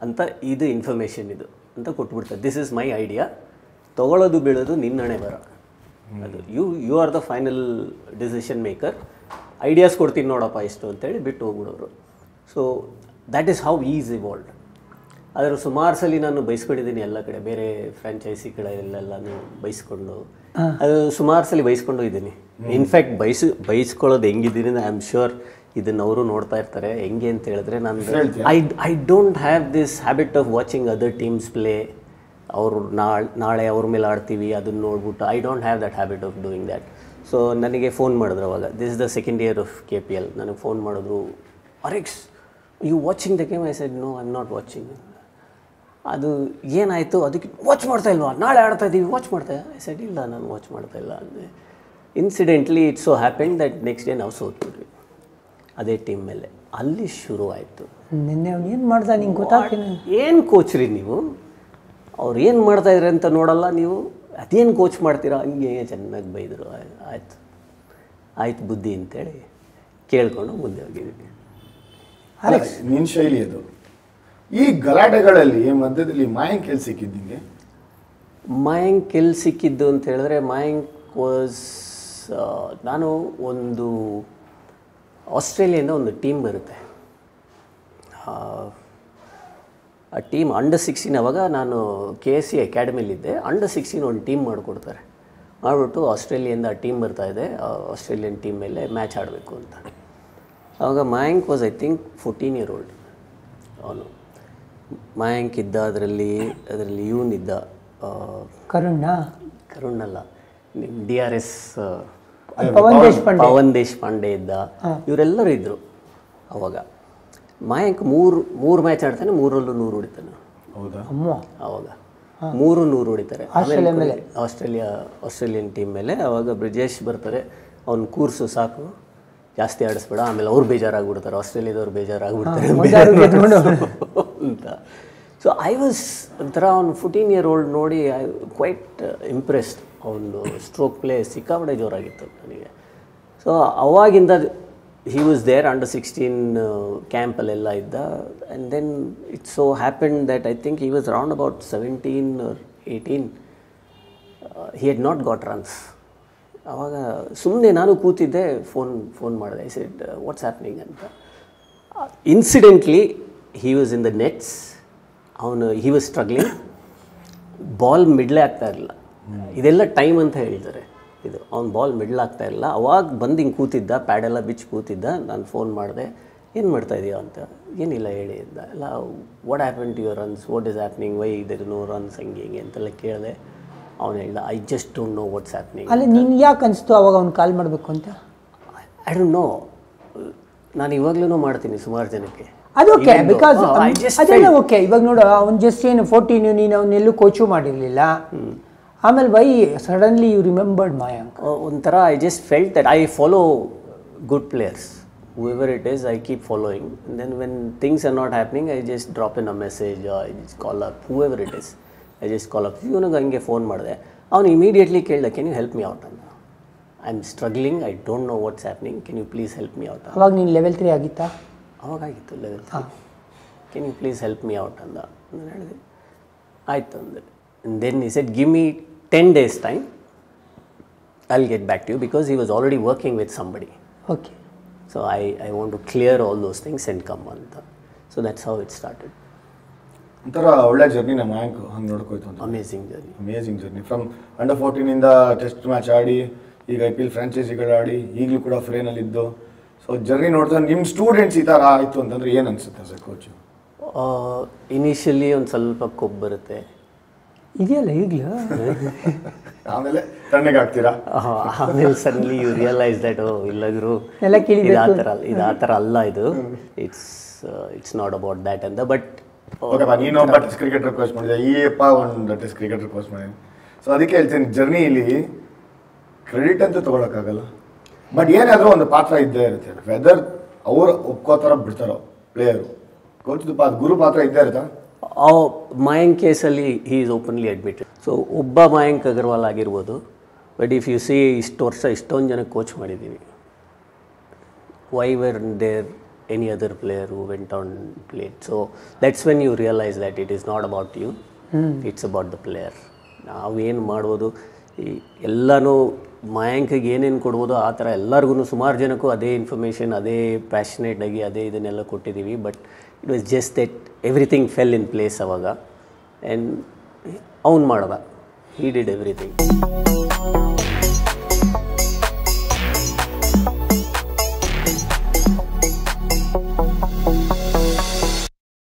S3: ಅಂತ, ಇದು ಇನ್ಫಾರ್ಮೇಷನ್ ಇದು ಅಂತ ಕೊಟ್ಬಿಡ್ತಾರೆ. ದಿಸ್ ಇಸ್ ಮೈ ಐಡಿಯಾ, ತೊಗೊಳ್ಳೋದು ಬೀಳೋದು ನಿನ್ನ ಹಣೆ ಬರ. ಅದು you are the final decision maker. Ideas ಕೊಡ್ತೀನಿ ನೋಡಪ್ಪ ಎಷ್ಟು ಅಂತೇಳಿ ಬಿಟ್ಟು ಹೋಗ್ಬಿಡೋರು. So that is how is evolved. ಆದರೆ ಸುಮಾರು ಸಲ ನಾನು ಬೈಸ್ಕೊಂಡಿದ್ದೀನಿ ಎಲ್ಲ ಕಡೆ, ಬೇರೆ ಫ್ರಾಂಚೈಸಿಗಳೆಲ್ಲನೂ ಬೈಸ್ಕೊಂಡು ಅದು ಸುಮಾರು ಸಲ ಬೈಸ್ಕೊಂಡು ಇದ್ದೀನಿ. ಇನ್ಫ್ಯಾಕ್ಟ್ ಬೈಸ್ಕೊಳ್ಳೋದು ಹೆಂಗಿದ್ದೀನಿ ಐ ಆಮ್ ಶ್ಯೂರ್ ಇದನ್ನು ಅವರು ನೋಡ್ತಾ ಇರ್ತಾರೆ. ಹೆಂಗೆ ಅಂತ ಹೇಳಿದ್ರೆ ನಾನು I don't have this habit of watching other teams play. ಅವರು ನಾಳೆ ಅವ್ರ ಮೇಲೆ ಆಡ್ತೀವಿ ಅದನ್ನು ನೋಡ್ಬಿಟ್ಟು I don't have that habit of doing that. So ನನಗೆ ಫೋನ್ ಮಾಡಿದ್ರು ಅವಾಗ, this is the second year of KPL. ನನಗೆ ಫೋನ್ ಮಾಡಿದ್ರು, R X you watching the game? I said no, I am not watching. ಅದು ಏನಾಯಿತು, ಅದಕ್ಕೆ ವಾಚ್ ಮಾಡ್ತಾ ಇಲ್ವಾ, ನಾಳೆ ಆಡ್ತಾ ಇದ್ದೀವಿ ವಾಚ್ ಮಾಡ್ತಾ? ಐ ಸೆಡ್ ಇಲ್ಲ, ನಾನು ವಾಚ್ ಮಾಡ್ತಾ ಇಲ್ಲ ಅಂದೆ. Incidentally it so happened that next day ನಾವು ಸೋತ್ಬಿಟ್ವಿ ಅದೇ ಟೀಮ್ ಮೇಲೆ. ಅಲ್ಲಿ ಶುರು ಆಯಿತು.
S1: ನಿನ್ನೆ ಅವ್ನು ಏನು ಮಾಡ್ದ ನಿಂಗೆ ಗೊತ್ತಾಗ್ತೀನಿ.
S3: ಏನು ಕೋಚ್ ರೀ ನೀವು, ಅವ್ರು ಏನು ಮಾಡ್ತಾಯಿದ್ರೆ ಅಂತ ನೋಡಲ್ಲ ನೀವು, ಅದೇನು ಕೋಚ್ ಮಾಡ್ತೀರಾ? ಹಂಗೆ ಚೆನ್ನಾಗಿ ಬೈದರು. ಆಯ್ತು ಬುದ್ಧಿ ಅಂತೇಳಿ ಕೇಳ್ಕೊಂಡು ಮುಂದೆ ಹೋಗಿದ್ದೀನಿ.
S2: ನಿನ್ನ ಶೈಲಿ ಅದು. ಈ ಗಲಾಟೆಗಳಲ್ಲಿ ಮಧ್ಯದಲ್ಲಿ ಮಯಾಂಕ್ ಎಲ್ಲಿ ಸಿಕ್ಕಿದ್ದಿಂಗೆ?
S3: ಮಯಾಂಕ್ ಎಲ್ಲಿ ಸಿಕ್ಕಿದ್ದು ಅಂತ ಹೇಳಿದ್ರೆ, ಮಯಾಂಕ್ ವಾಸ್, ನಾನು ಒಂದು ಆಸ್ಟ್ರೇಲಿಯಿಂದ ಒಂದು ಟೀಮ್ ಬರುತ್ತೆ, ಆ ಟೀಮ್ ಅಂಡರ್-16. ಅವಾಗ ನಾನು KSC ಅಕಾಡೆಮಿಲಿದ್ದೆ. ಅಂಡರ್-16 ಒಂದು ಟೀಮ್ ಮಾಡಿಕೊಡ್ತಾರೆ. ಮಾಡಿಬಿಟ್ಟು ಆಸ್ಟ್ರೇಲಿಯಿಂದ ಆ ಟೀಮ್ ಬರ್ತಾಯಿದೆ, ಆಸ್ಟ್ರೇಲಿಯನ್ ಟೀಮ್ ಮೇಲೆ ಮ್ಯಾಚ್ ಆಡಬೇಕು ಅಂತ. ಆವಾಗ Mayank was I think 14 year old. ಅವನು ಮಯಾಂಕ್ ಇದ್ದ, ಅದರಲ್ಲಿ ಇವನಿದ್ದ, ಕರುಣ್ ಅಲ್ಲ, ನಿಮ್ಮ DRS ಪವನ್ ದೇಶಪಾಂಡೆ ಇದ್ದ, ಇವರೆಲ್ಲರೂ ಇದ್ದರು ಅವಾಗ. ಮಯಾಂಕ್ ಮೂರು ಮ್ಯಾಚ್ ಆಡ್ತಾನೆ, 3ರಲ್ಲೂ 100 ಹೊಡಿತಾನೆ.
S2: ಹೌದಾ?
S3: ಅವಾಗ 100 ಹೊಡಿತಾರೆ ಆಸ್ಟ್ರೇಲಿಯನ್ ಟೀಮ್ ಮೇಲೆ. ಅವಾಗ ಬ್ರಿಜೇಶ್ ಬರ್ತಾರೆ, ಅವ್ನು ಕೂರ್ಸು ಸಾಕು, ಜಾಸ್ತಿ ಆಡಿಸ್ಬೇಡ, ಆಮೇಲೆ ಅವ್ರು ಬೇಜಾರಾಗ್ಬಿಡ್ತಾರೆ, ಆಸ್ಟ್ರೇಲಿಯಾದವ್ರು ಬೇಜಾರಾಗ್ಬಿಡ್ತಾರೆ ಅಂತ. ಸೊ ಐ ವಾಸ್ ಒಂಥರ ಅವ್ನು 14 year old ನೋಡಿ ಐ ಕ್ವೈಟ್ ಇಂಪ್ರೆಸ್ಡ್. ಅವನು ಸ್ಟ್ರೋಕ್ ಪ್ಲೇ ಸಿಕ್ಕಾಪಟ್ಟೆ ಜೋರಾಗಿತ್ತು ನನಗೆ. ಸೊ ಅವಾಗಿಂದ he was there ಅಂಡರ್-16 ಕ್ಯಾಂಪಲ್ಲೆಲ್ಲ ಇದ್ದ. And then it so happened that I think he was around about 17 or 18. he had not got runs. ಆವಾಗ ಸುಮ್ಮನೆ ನಾನು ಕೂತಿದ್ದೆ, ಫೋನ್ ಮಾಡಿದೆ. ಐ ಸೆಡ್ ವಾಟ್ಸ್ ಹ್ಯಾಪ್ನಿಂಗ್ ಅಂತ. Incidentally he was in the nets. he was struggling. Ball ಮಿಡ್ಲೇ ಆಗ್ತಾ ಇರಲಿಲ್ಲ. ಇದೆಲ್ಲ ಟೈಮ್ ಅಂತ ಹೇಳಿದ್ದಾರೆ. ಇದು ಅವ್ನು ಬಾಲ್ ಮಿಡ್ಲ್ ಆಗ್ತಾ ಇಲ್ಲ. ಅವಾಗ ಬಂದು ಹಿಂಗೆ ಕೂತಿದ್ದ, ಪ್ಯಾಡೆಲ್ಲ ಬಿಚ್ಚಿ ಕೂತಿದ್ದ. ನಾನು ಫೋನ್ ಮಾಡಿದೆ, ಏನು ಮಾಡ್ತಾಯಿದ್ದೀಯ ಅಂತ. ಏನಿಲ್ಲ ಹೇಳಿ ಅಂದ. ಎಲ್ಲ what happen to your runs, what is happening, why there no runs, ಹಂಗೆ ಹಿಂಗೆ ಅಂತೆಲ್ಲ ಕೇಳಿದೆ. ಅವನು ಹೇಳ್ದ, I just don't know what's happening.
S1: ಅಲ್ಲಿ ನಿನ್ಗೆ ಯಾಕೆ ಅನಿಸ್ತು ಅವಾಗ ಅವ್ನು ಕಾಲ್ ಮಾಡಬೇಕು ಅಂತ?
S3: I don't know. ನಾನು ಇವಾಗಲೂ ಮಾಡ್ತೀನಿ ಸುಮಾರು ಜನಕ್ಕೆ.
S1: ಅದು ಓಕೆ, ಬಿಕಾಸ್ ಅದೆಲ್ಲ ಓಕೆ. ಇವಾಗ ನೋಡು, ಅವ್ನು ಜಸ್ಟ್ ಏನು 14, ನೀನು ಅವನ್ನೆಲ್ಲೂ ಕೋಚು ಮಾಡಿರಲಿಲ್ಲ. ಆಮೇಲೆ why suddenly you remembered Mayank?
S3: ಒಂಥರ I just felt that I follow good players, whoever it is, I keep following. And then when things are not happening, I just drop in a message or I just call up whoever it is. I just call up. ಇವನಿಗೆ ಹಂಗೆ phone ಮಾಡಿದೆ. ಅವನು immediately ಕೇಳಿದ, can you help me out ಅಂತ. I am struggling, I don't know what's happening, can you please help me out.
S1: ಅವಾಗ ನೀನು level 3 ಆಗಿತ್ತಾ?
S3: ಅವಾಗಾಗಿತ್ತು level 3. Can you please help me out ಅಂದ. ನಾನು ಹೇಳಿದೆ ಆಯಿತು ಅಂದೆ. And then he said, give me 10 days time, I'll get back to you, because he was already working with somebody.
S1: Okay.
S3: So I want to clear all those things and come ಅಂತ. So that's how it started.
S2: ಒಂಥರ ಒಳ್ಳೆ journey ನಮ್ಮ ಮಯಾಂಕ್ ಹಂಗೆ ನೋಡ್ಕೋಯ್ತು ಅಂತ. Amazing journey. From ಅಂಡರ್-14 ಇಂದ test match ಆಡಿ, ಈಗ IPL ಫ್ರಾಂಚೈಸಿಗಳು ಆಡಿ, ಈಗಲೂ ಕೂಡ ಫ್ರೇನಲ್ಲಿದ್ದು. ಸೊ ಜರ್ನಿ ನೋಡ್ತಾ ನಿಮ್ಮ ಸ್ಟೂಡೆಂಟ್ಸ್ ಈ ಥರ ಆಯಿತು ಅಂತಂದರೆ ಏನು ಅನಿಸುತ್ತೆ ಸರ್ ಕೋಚು?
S3: ಇನಿಷಿಯಲಿ ಒಂದು ಸ್ವಲ್ಪ ಕೊಬ್ಬು ಬರುತ್ತೆ,
S1: ಇದೆಯಲ್ಲ ಈಗಲೂ.
S2: ಆಮೇಲೆ ತಣ್ಣಗೆ ಆಗ್ತೀರಾ.
S3: ಆಮೇಲೆ ಸಡನ್ಲಿ ಯು ರಿಯಲೈಸ್ ದಟ್ ಇಲ್ಲದ್ರು ಇದು ಆ ಥರ ಅಲ್ಲ, ಇದು ಇಟ್ಸ್ ನಾಟ್ ಅಬೌಟ್ ದ್ಯಾಟ್ ಅಂತ. ಬಟ್
S2: ನೀನು ಒಬ್ಬ ಟೆಸ್ಟ್ ಕ್ರಿಕೆಟರ್ ಕೋಚ್ ಮಾಡಿದೆ, ಈಯಪ್ಪ ಒಂದು ಟೆಸ್ಟ್ ಕ್ರಿಕೆಟರ್ ಕೋಚ್ ಮಾಡಿದ್ದೀನಿ. ಸೊ ಅದಕ್ಕೆ ಹೇಳ್ತೀನಿ, ಜರ್ನಿಯಲ್ಲಿ ಕ್ರೆಡಿಟ್ ಅಂತ ತೊಗೊಳಕ್ಕಾಗಲ್ಲ. ಬಟ್ ಏನಾದರೂ ಒಂದು ಪಾತ್ರ ಇದ್ದೇ ಇರುತ್ತೆ. ವೆದರ್ ಅವ್ರು ಒಪ್ಕೋತಾರ ಬಿಡ್ತಾರೋ ಪ್ಲೇಯರು, ಕೋಚ್ದು ಗುರು ಪಾತ್ರ ಇದ್ದೇ ಇರುತ್ತಾ?
S3: ಮಯಾಂಕ್ ಕೇಸಲ್ಲಿ he is openly admitted. So ಒಬ್ಬ ಮಯಾಂಕ್ ಅಗರ್ವಾಲ್ ಆಗಿರ್ಬೋದು. ಬಟ್ ಇಫ್ ಯು ಸಿ ಇಷ್ಟು ವರ್ಷ ಇಷ್ಟೊಂದು ಜನ ಕೋಚ್ ಮಾಡಿದ್ದೀವಿ. Why were there any other player who went on played? So that's when you realise that it is not about you, it's about the player. ನಾವೇನು ಮಾಡ್ಬೋದು, ಎಲ್ಲನೂ ಮಯಾಂಕಿಗೆ ಏನೇನು ಕೊಡ್ಬೋದು ಆ ಥರ ಎಲ್ಲರಿಗೂ ಸುಮಾರು ಜನಕ್ಕೂ ಅದೇ ಇನ್ಫಾರ್ಮೇಷನ್, ಅದೇ ಪ್ಯಾಷನೇಟಾಗಿ ಅದೇ ಇದನ್ನೆಲ್ಲ ಕೊಟ್ಟಿದ್ದೀವಿ. But it was just that everything fell in place ಅವಾಗ. ಆ್ಯಂಡ್ ಅವ್ನು ಮಾಡ್ದ. He did everything.